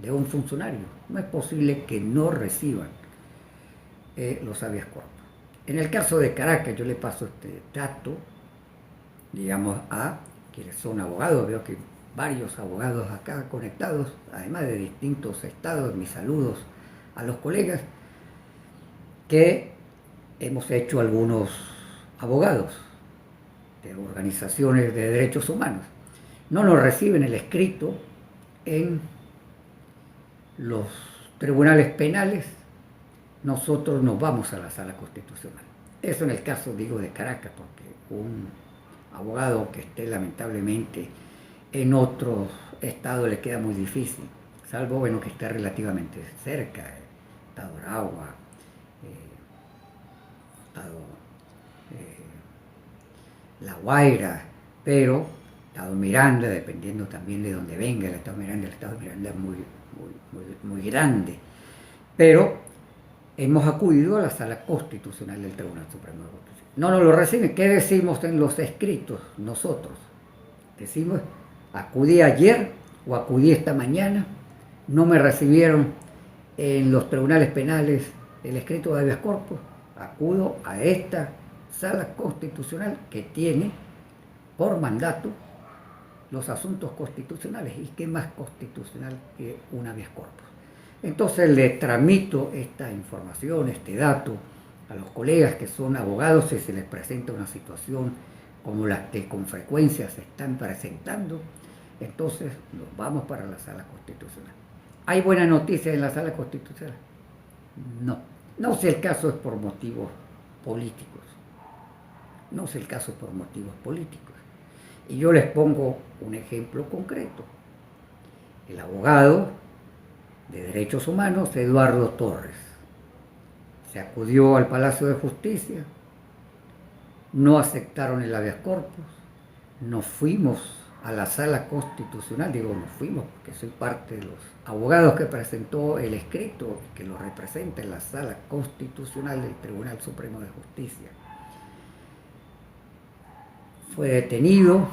de un funcionario. No es posible que no reciban los habeas corpus. En el caso de Caracas, yo le paso este dato, digamos, a quienes son abogados. Veo que varios abogados acá conectados, además de distintos estados. Mis saludos a los colegas que hemos hecho algunos abogados de organizaciones de derechos humanos. No nos reciben el escrito en los tribunales penales, nosotros nos vamos a la sala constitucional. Eso en el caso, digo, de Caracas, porque un abogado que esté lamentablemente en otro estado le queda muy difícil, salvo, bueno, que esté relativamente cerca, estado Aragua, estado La Guaira, pero estado Miranda, dependiendo también de dónde venga el estado Miranda es muy grande, pero hemos acudido a la sala constitucional del Tribunal Supremo de Justicia. No nos lo reciben. ¿Qué decimos en los escritos nosotros? Decimos, acudí ayer o acudí esta mañana, no me recibieron en los tribunales penales el escrito de habeas corpus, acudo a esta sala constitucional que tiene por mandato los asuntos constitucionales. ¿Y qué más constitucional que un habeas corpus? Entonces le tramito esta información, este dato a los colegas que son abogados si se les presenta una situación como la que con frecuencia se están presentando. Entonces nos vamos para la sala constitucional. ¿Hay buena noticia en la sala constitucional? No si el caso es por motivos políticos. No si el caso es por motivos políticos. Y yo les pongo un ejemplo concreto. El abogado de Derechos Humanos, Eduardo Torres, se acudió al Palacio de Justicia, no aceptaron el habeas corpus, nos fuimos a la sala constitucional, digo nos fuimos porque soy parte de los abogados que presentó el escrito que lo representa en la sala constitucional del Tribunal Supremo de Justicia. Fue detenido,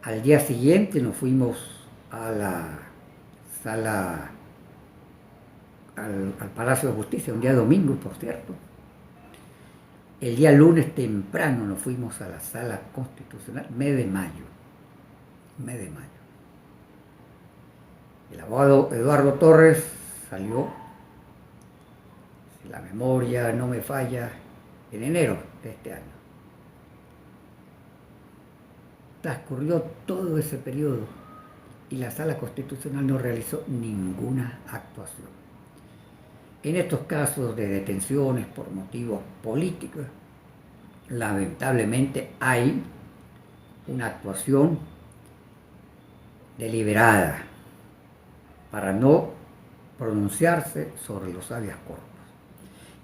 al día siguiente nos fuimos a la sala, al Palacio de Justicia, un día domingo, por cierto. El día lunes temprano nos fuimos a la sala constitucional, mes de mayo. El abogado Eduardo Torres salió, si la memoria no me falla, en enero de este año. Transcurrió todo ese periodo y la sala constitucional no realizó ninguna actuación. En estos casos de detenciones por motivos políticos, lamentablemente hay una actuación deliberada para no pronunciarse sobre los habeas corpus.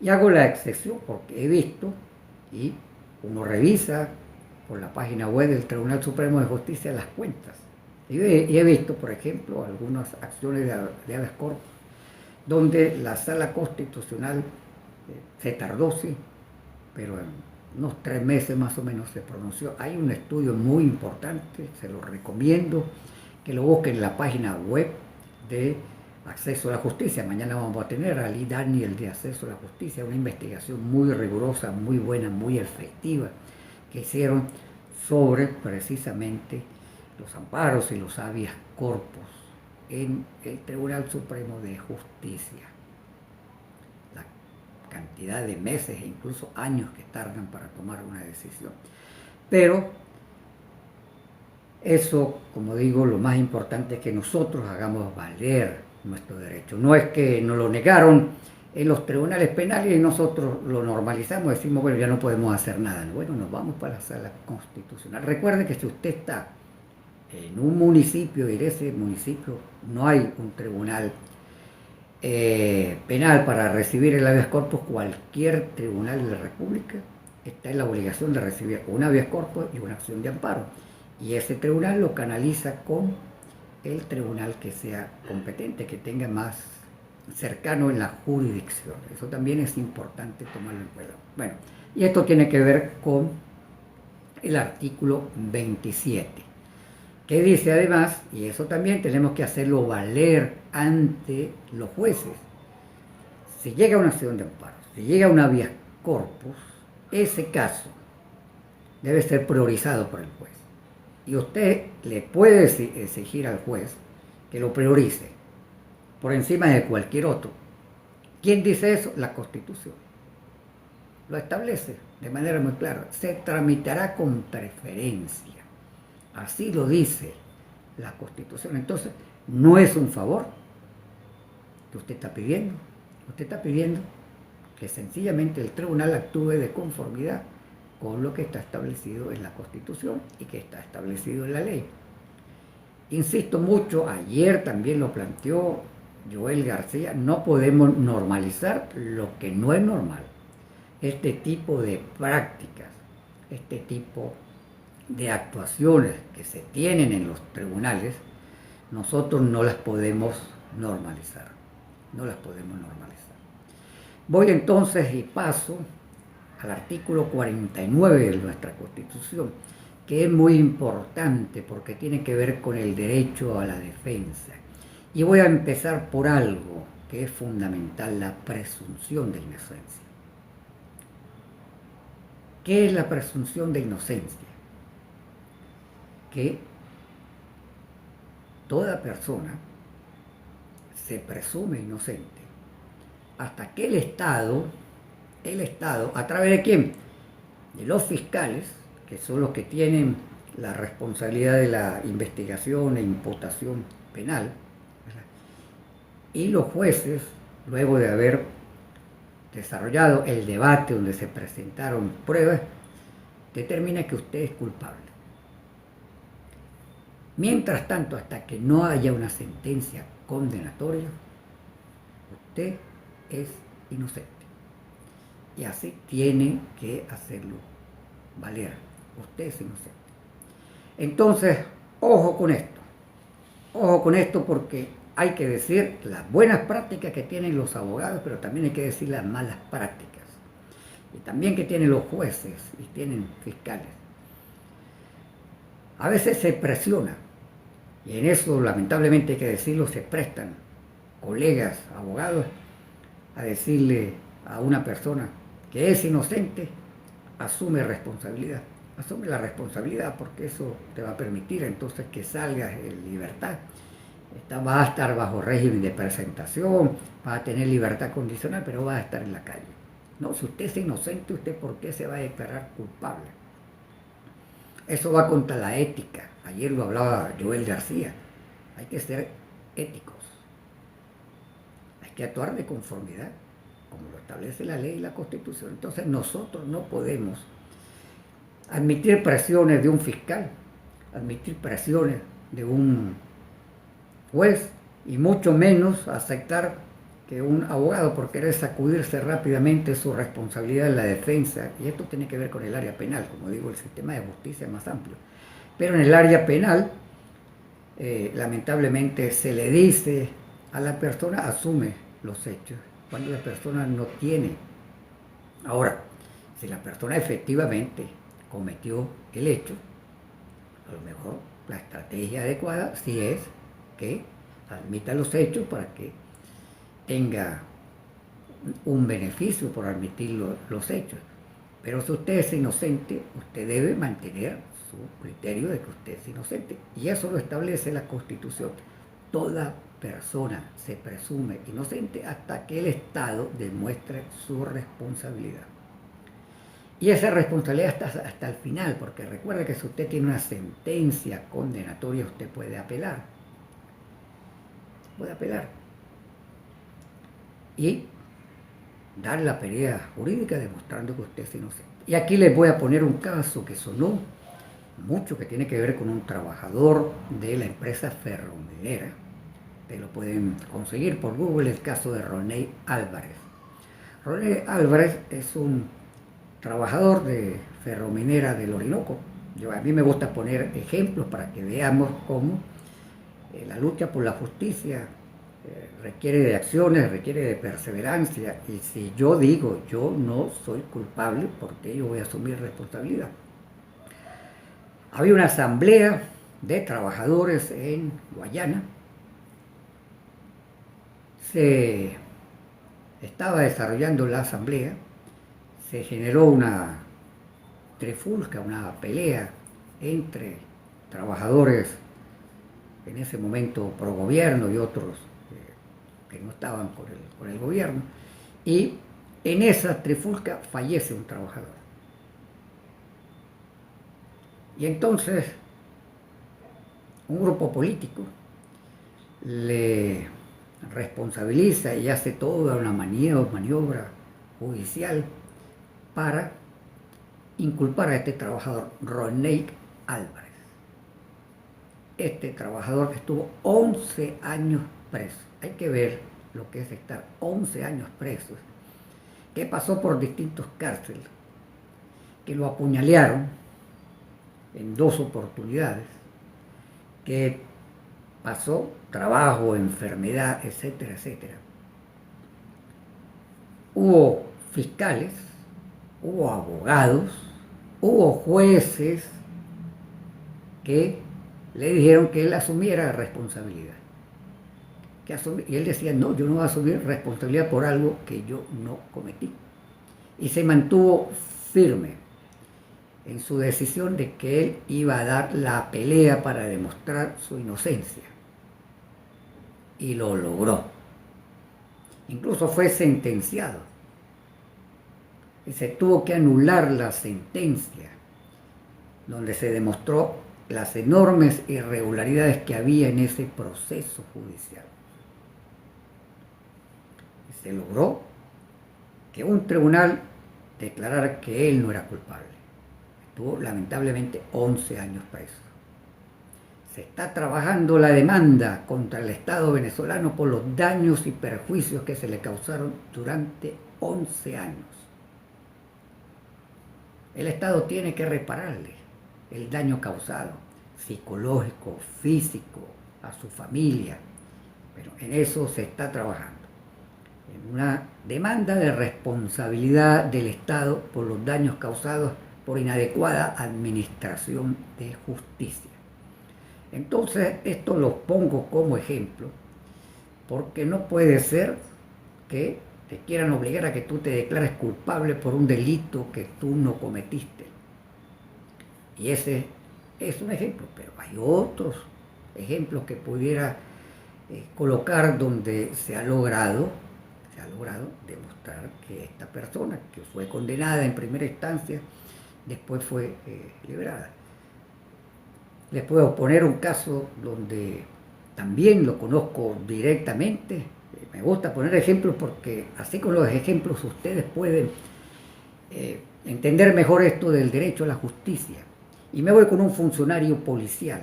Y hago la excepción porque he visto, y uno revisa por la página web del Tribunal Supremo de Justicia las cuentas, y he visto, por ejemplo, algunas acciones de habeas corpus donde la sala constitucional se tardó, sí, pero en unos 3 meses más o menos se pronunció. Hay un estudio muy importante, se lo recomiendo, que lo busquen en la página web de Acceso a la Justicia. Mañana vamos a tener a Lee Daniel de Acceso a la Justicia, una investigación muy rigurosa, muy buena, muy efectiva que hicieron sobre precisamente los amparos y los habeas corpus en el Tribunal Supremo de Justicia. La cantidad de meses e incluso años que tardan para tomar una decisión. Pero eso, como digo, lo más importante es que nosotros hagamos valer nuestro derecho. No es que nos lo negaron en los tribunales penales y nosotros lo normalizamos, decimos, bueno, ya no podemos hacer nada. Bueno, nos vamos para la sala constitucional. Recuerde que si usted está en un municipio y en ese municipio no hay un tribunal penal para recibir el habeas corpus, cualquier tribunal de la República está en la obligación de recibir un habeas corpus y una acción de amparo. Y ese tribunal lo canaliza con el tribunal que sea competente, que tenga más cercano en la jurisdicción. Eso también es importante tomarlo en cuenta. Bueno, y esto tiene que ver con el artículo 27, que dice además, y eso también tenemos que hacerlo valer ante los jueces, si llega una acción de amparo, si llega un habeas corpus, ese caso debe ser priorizado por el juez. Y usted le puede exigir al juez que lo priorice por encima de cualquier otro. ¿Quién dice eso? La Constitución. Lo establece de manera muy clara. Se tramitará con preferencia. Así lo dice la Constitución. Entonces, no es un favor que usted está pidiendo. Usted está pidiendo que sencillamente el tribunal actúe de conformidad con lo que está establecido en la Constitución y que está establecido en la ley. Insisto mucho, ayer también lo planteó Joel García, no podemos normalizar lo que no es normal. Este tipo de prácticas, este tipo de actuaciones que se tienen en los tribunales, nosotros no las podemos normalizar. No las podemos normalizar. Voy entonces y paso al artículo 49 de nuestra Constitución, que es muy importante porque tiene que ver con el derecho a la defensa. Y voy a empezar por algo que es fundamental, la presunción de inocencia. ¿Qué es la presunción de inocencia? Que toda persona se presume inocente hasta que el Estado, ¿a través de quién? De los fiscales, que son los que tienen la responsabilidad de la investigación e imputación penal, ¿verdad? Y los jueces, luego de haber desarrollado el debate donde se presentaron pruebas, determina que usted es culpable. Mientras tanto, hasta que no haya una sentencia condenatoria, usted es inocente. Y así tiene que hacerlo valer. Usted es inocente. Entonces, ojo con esto. Ojo con esto porque hay que decir las buenas prácticas que tienen los abogados, pero también hay que decir las malas prácticas. Y también que tienen los jueces y tienen fiscales. A veces se presiona, y en eso lamentablemente hay que decirlo, se prestan colegas abogados a decirle a una persona que es inocente, asume responsabilidad. Asume la responsabilidad porque eso te va a permitir entonces que salgas en libertad. Va a estar bajo régimen de presentación, va a tener libertad condicional, pero va a estar en la calle. No, si usted es inocente, ¿usted por qué se va a declarar culpable? Eso va contra la ética. Ayer lo hablaba Joel García. Hay que ser éticos. Hay que actuar de conformidad, como lo establece la ley y la Constitución. Entonces nosotros no podemos admitir presiones de un fiscal, admitir presiones de un juez y mucho menos aceptar que un abogado, por querer sacudirse rápidamente su responsabilidad en la defensa, y esto tiene que ver con el área penal, como digo, el sistema de justicia es más amplio, pero en el área penal, lamentablemente se le dice a la persona, asume los hechos, cuando la persona no tiene. Ahora, si la persona efectivamente cometió el hecho, a lo mejor La estrategia adecuada sí es que admita los hechos para que tenga un beneficio por admitir los hechos. Pero si usted es inocente, usted debe mantener su criterio de que usted es inocente. Y eso lo establece la Constitución. Toda persona se presume inocente hasta que el Estado demuestre su responsabilidad. Y esa responsabilidad hasta el final, porque recuerda que si usted tiene una sentencia condenatoria, usted puede apelar. Puede apelar. Y dar la pelea jurídica demostrando que usted es inocente. Y aquí les voy a poner un caso que sonó mucho, que tiene que ver con un trabajador de la empresa ferrominera. Ustedes lo pueden conseguir por Google, el caso de Roney Álvarez. Roney Álvarez es un trabajador de ferrominera del Orinoco. A mí me gusta poner ejemplos para que veamos cómo la lucha por la justicia requiere de acciones, requiere de perseverancia, y si yo digo yo no soy culpable, porque yo voy a asumir responsabilidad. Había una asamblea de trabajadores en Guayana, se estaba desarrollando la asamblea, se generó una trifulca, una pelea entre trabajadores en ese momento pro gobierno y otros que no estaban con el gobierno, y en esa trifulca fallece un trabajador. Y entonces un grupo político le responsabiliza y hace toda una maniobra judicial para inculpar a este trabajador, Roney Álvarez. Este trabajador estuvo 11 años preso. Hay que ver lo que es estar 11 años preso, que pasó por distintos cárceles, que lo apuñalearon en 2 oportunidades, que pasó trabajo, enfermedad, etcétera, etcétera. Hubo fiscales, hubo abogados, hubo jueces que le dijeron que él asumiera responsabilidad. Y él decía, no, yo no voy a asumir responsabilidad por algo que yo no cometí. Y se mantuvo firme en su decisión de que él iba a dar la pelea para demostrar su inocencia. Y lo logró. Incluso fue sentenciado. Y se tuvo que anular la sentencia, donde se demostró las enormes irregularidades que había en ese proceso judicial. Se logró que un tribunal declarara que él no era culpable. Estuvo lamentablemente 11 años preso. Se está trabajando la demanda contra el Estado venezolano por los daños y perjuicios que se le causaron durante 11 años. El Estado tiene que repararle el daño causado, psicológico, físico, a su familia. Pero en eso se está trabajando. En una demanda de responsabilidad del Estado por los daños causados por inadecuada administración de justicia. Entonces, esto lo pongo como ejemplo, porque no puede ser que te quieran obligar a que tú te declares culpable por un delito que tú no cometiste. Y ese es un ejemplo, pero hay otros ejemplos que pudiera colocar donde se ha logrado demostrar que esta persona, que fue condenada en primera instancia, después fue liberada. Les puedo poner un caso donde también lo conozco directamente. Me gusta poner ejemplos porque así con los ejemplos ustedes pueden entender mejor esto del derecho a la justicia. Y me voy con un funcionario policial.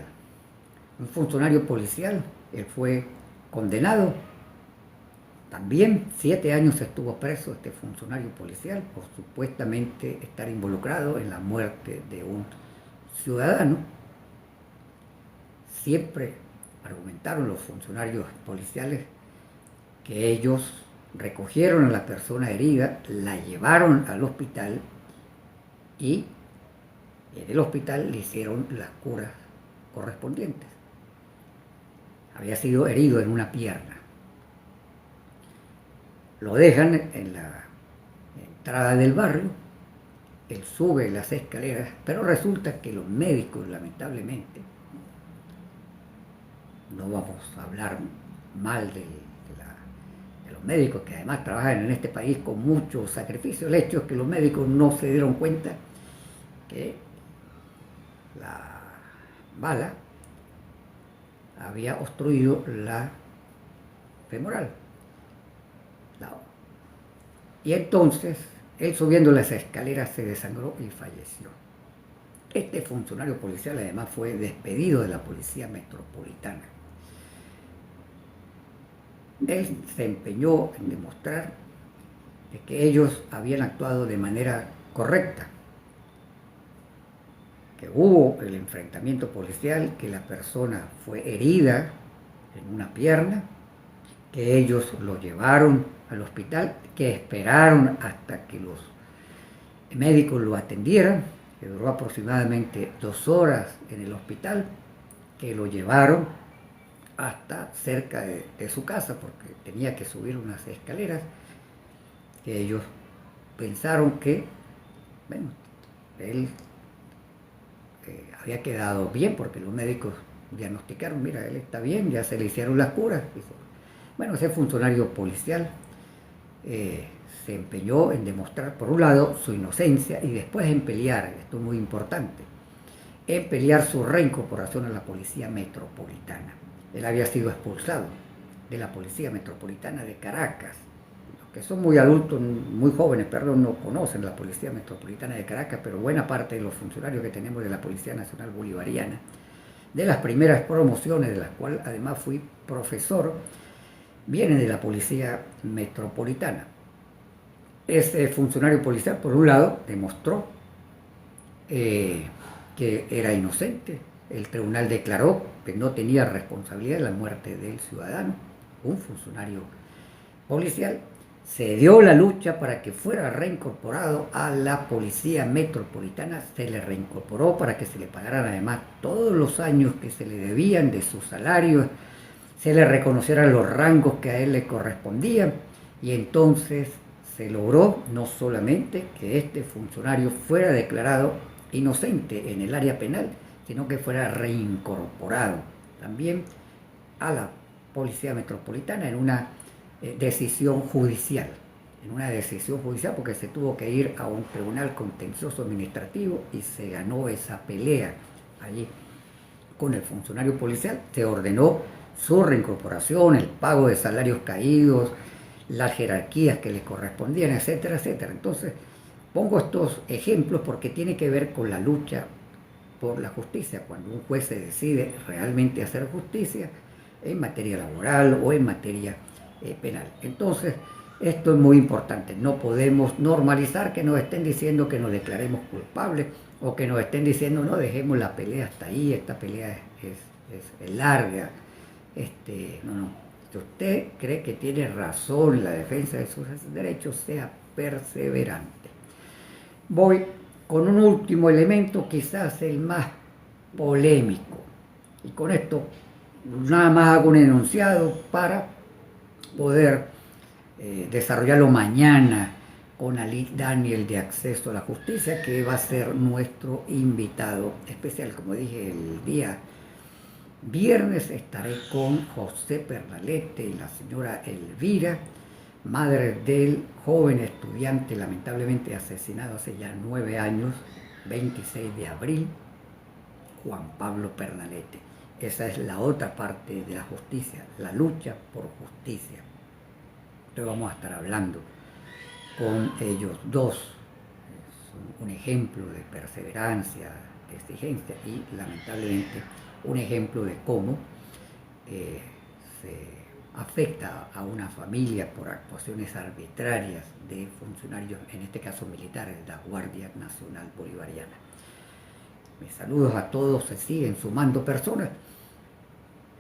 Un funcionario policial, él fue condenado. También 7 años estuvo preso este funcionario policial por supuestamente estar involucrado en la muerte de un ciudadano. Siempre argumentaron los funcionarios policiales que ellos recogieron a la persona herida, la llevaron al hospital y en el hospital le hicieron las curas correspondientes. Había sido herido en una pierna. Lo dejan en la entrada del barrio, él sube las escaleras, pero resulta que los médicos, lamentablemente, no vamos a hablar mal de los médicos que además trabajan en este país con mucho sacrificio, el hecho es que los médicos no se dieron cuenta que la bala había obstruido la femoral. Y entonces, él subiendo las escaleras se desangró y falleció. Este funcionario policial además fue despedido de la Policía Metropolitana. Él se empeñó en demostrar de que ellos habían actuado de manera correcta, que hubo el enfrentamiento policial, que la persona fue herida en una pierna, que ellos lo llevaron al hospital, que esperaron hasta que los médicos lo atendieran, que duró aproximadamente 2 horas en el hospital, que lo llevaron hasta cerca de su casa, porque tenía que subir unas escaleras, que ellos pensaron que, bueno, él había quedado bien, porque los médicos diagnosticaron, mira, él está bien, ya se le hicieron las curas. Bueno, ese funcionario policial se empeñó en demostrar, por un lado, su inocencia y después en pelear, esto es muy importante, en pelear su reincorporación a la Policía Metropolitana. Él había sido expulsado de la Policía Metropolitana de Caracas. Los que son muy adultos, muy jóvenes, perdón, no conocen la Policía Metropolitana de Caracas, pero buena parte de los funcionarios que tenemos de la Policía Nacional Bolivariana, de las primeras promociones, de las cuales además fui profesor, vienen de la Policía Metropolitana. Ese funcionario policial, por un lado, demostró que era inocente. El tribunal declaró que no tenía responsabilidad de la muerte del ciudadano, un funcionario policial. Se dio la lucha para que fuera reincorporado a la Policía Metropolitana, se le reincorporó para que se le pagaran además todos los años que se le debían de su salario, se le reconocieran los rangos que a él le correspondían, y entonces se logró no solamente que este funcionario fuera declarado inocente en el área penal, sino que fuera reincorporado también a la Policía Metropolitana en una decisión judicial, porque se tuvo que ir a un tribunal contencioso administrativo y se ganó esa pelea allí con el funcionario policial. Se ordenó su reincorporación, el pago de salarios caídos, las jerarquías que le correspondían, etcétera, etcétera. Entonces, pongo estos ejemplos porque tiene que ver con la lucha por la justicia, cuando un juez se decide realmente hacer justicia en materia laboral o en materia penal. Entonces, esto es muy importante. No podemos normalizar que nos estén diciendo que nos declaremos culpables o que nos estén diciendo no, dejemos la pelea hasta ahí, esta pelea es larga. No. Si usted cree que tiene razón en la defensa de sus derechos, sea perseverante. Voy con un último elemento, quizás el más polémico. Y con esto nada más hago un enunciado para poder desarrollarlo mañana con Ali Daniel de Acceso a la Justicia, que va a ser nuestro invitado especial. Como dije, el día viernes estaré con José Pernalete y la señora Elvira, madre del joven estudiante lamentablemente asesinado hace ya 9 años, 26 de abril, Juan Pablo Pernalete. Esa es la otra parte de la justicia, la lucha por justicia. Entonces vamos a estar hablando con ellos dos. Es un ejemplo de perseverancia, de exigencia y lamentablemente un ejemplo de cómo se afecta a una familia por actuaciones arbitrarias de funcionarios, en este caso militares, de la Guardia Nacional Bolivariana. Mis saludos a todos, se siguen sumando personas,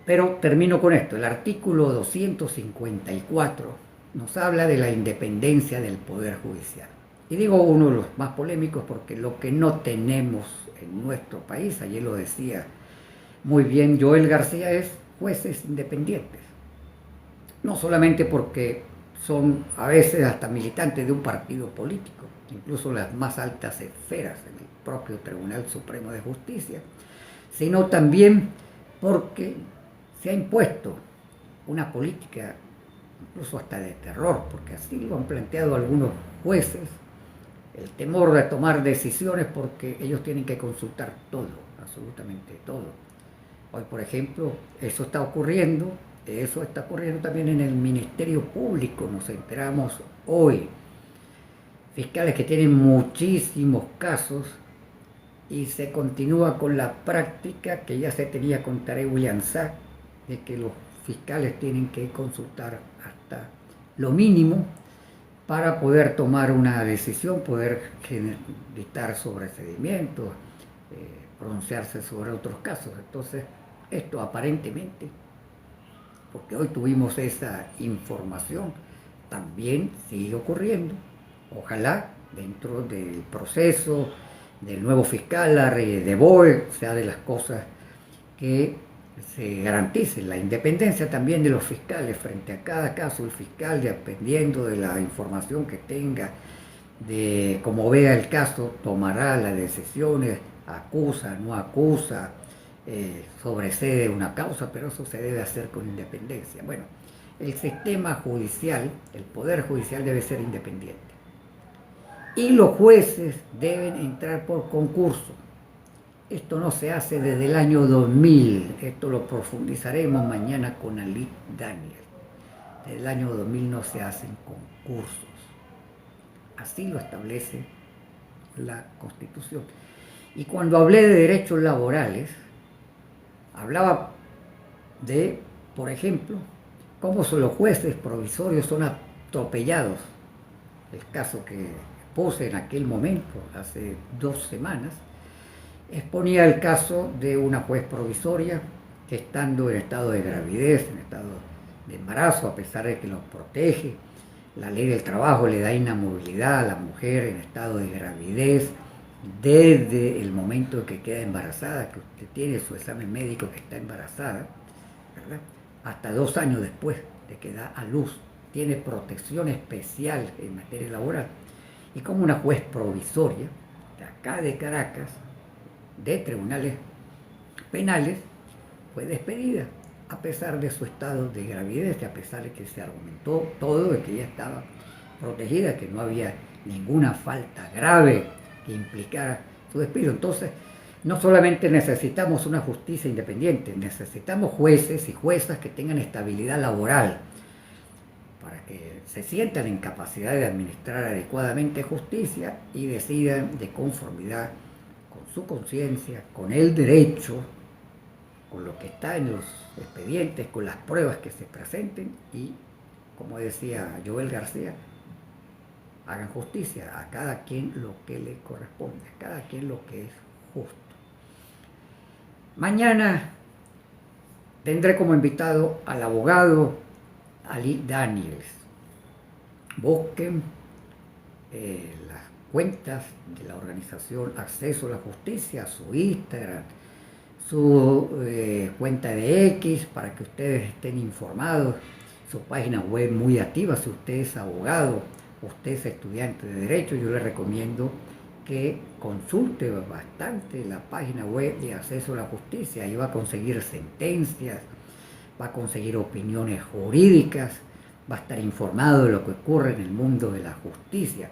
pero termino con esto. El artículo 254 nos habla de la independencia del Poder Judicial. Y digo uno de los más polémicos porque lo que no tenemos en nuestro país, ayer lo decía muy bien, Joel García es jueces independientes. No solamente porque son a veces hasta militantes de un partido político, incluso las más altas esferas en el propio Tribunal Supremo de Justicia, sino también porque se ha impuesto una política incluso hasta de terror, porque así lo han planteado algunos jueces, el temor de tomar decisiones porque ellos tienen que consultar todo, absolutamente todo. Hoy, por ejemplo, eso está ocurriendo también en el Ministerio Público, nos enteramos hoy. Fiscales que tienen muchísimos casos y se continúa con la práctica que ya se tenía con Tarek William Sack, de que los fiscales tienen que consultar hasta lo mínimo para poder tomar una decisión, poder dictar sobreseimientos, pronunciarse sobre otros casos. Entonces, esto aparentemente, porque hoy tuvimos esa información, también sigue ocurriendo. Ojalá dentro del proceso del nuevo fiscal, de BOE, sea de las cosas que se garantice la independencia también de los fiscales frente a cada caso. El fiscal, dependiendo de la información que tenga, de cómo vea el caso, tomará las decisiones, acusa, no acusa, sobresede una causa, pero eso se debe hacer con independencia. Bueno, el sistema judicial, el poder judicial debe ser independiente. Y los jueces deben entrar por concurso. Esto no se hace desde el año 2000, esto lo profundizaremos mañana con Ali Daniel. Desde el año 2000 no se hacen concursos. Así lo establece la Constitución. Y cuando hablé de derechos laborales, hablaba de, por ejemplo, cómo los jueces provisorios son atropellados. El caso que puse en aquel momento, hace 2 semanas, exponía el caso de una juez provisoria que, estando en estado de gravidez, en estado de embarazo, a pesar de que los protege, la ley del trabajo le da inamovilidad a la mujer en estado de gravidez desde el momento en que queda embarazada, que usted tiene su examen médico que está embarazada, ¿verdad?, hasta 2 años después de que da a luz. Tiene protección especial en materia laboral. Y como una juez provisoria de acá de Caracas, de tribunales penales, fue despedida a pesar de su estado de gravidez, a pesar de que se argumentó todo, de que ella estaba protegida, que no había ninguna falta grave que implicara su despido. Entonces, no solamente necesitamos una justicia independiente, necesitamos jueces y juezas que tengan estabilidad laboral para que se sientan en capacidad de administrar adecuadamente justicia y decidan de conformidad con su conciencia, con el derecho, con lo que está en los expedientes, con las pruebas que se presenten y, como decía Joel García, hagan justicia a cada quien lo que le corresponde, a cada quien lo que es justo. Mañana tendré como invitado al abogado Ali Daniels. Busquen las cuentas de la organización Acceso a la Justicia, su Instagram, su cuenta de X, para que ustedes estén informados, su página web muy activa. Si usted es abogado, usted es estudiante de Derecho, yo le recomiendo que consulte bastante la página web de Acceso a la Justicia. Ahí va a conseguir sentencias, va a conseguir opiniones jurídicas, va a estar informado de lo que ocurre en el mundo de la justicia.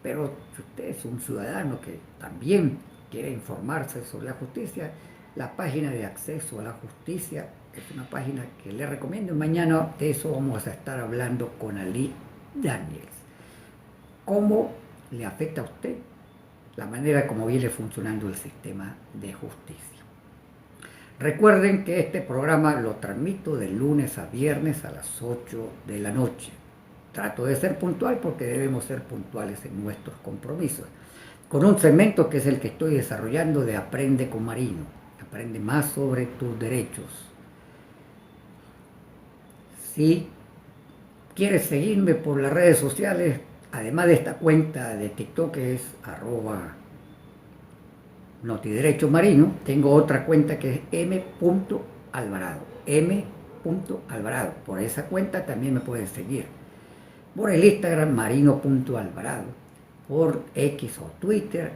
Pero si usted es un ciudadano que también quiere informarse sobre la justicia, la página de Acceso a la Justicia es una página que le recomiendo. Mañana de eso vamos a estar hablando con Ali Daniels. ¿Cómo le afecta a usted la manera como viene funcionando el sistema de justicia? Recuerden que este programa lo transmito de lunes a viernes a las 8 de la noche. Trato de ser puntual porque debemos ser puntuales en nuestros compromisos. Con un segmento que es el que estoy desarrollando de Aprende con Marino. Aprende más sobre tus derechos. Si quieres seguirme por las redes sociales, además de esta cuenta de TikTok que es Notiderecho Marino. Tengo otra cuenta que es m.alvarado. m.alvarado. Por esa cuenta también me pueden seguir. Por el Instagram marino.alvarado. Por X o Twitter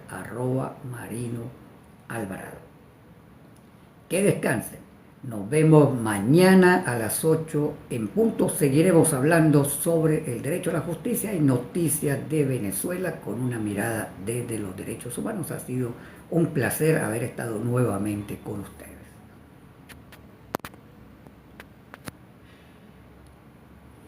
@marinoalvarado. Que descansen. Nos vemos mañana a las 8 en punto. Seguiremos hablando sobre el derecho a la justicia y noticias de Venezuela con una mirada desde los derechos humanos. Ha sido un placer haber estado nuevamente con ustedes.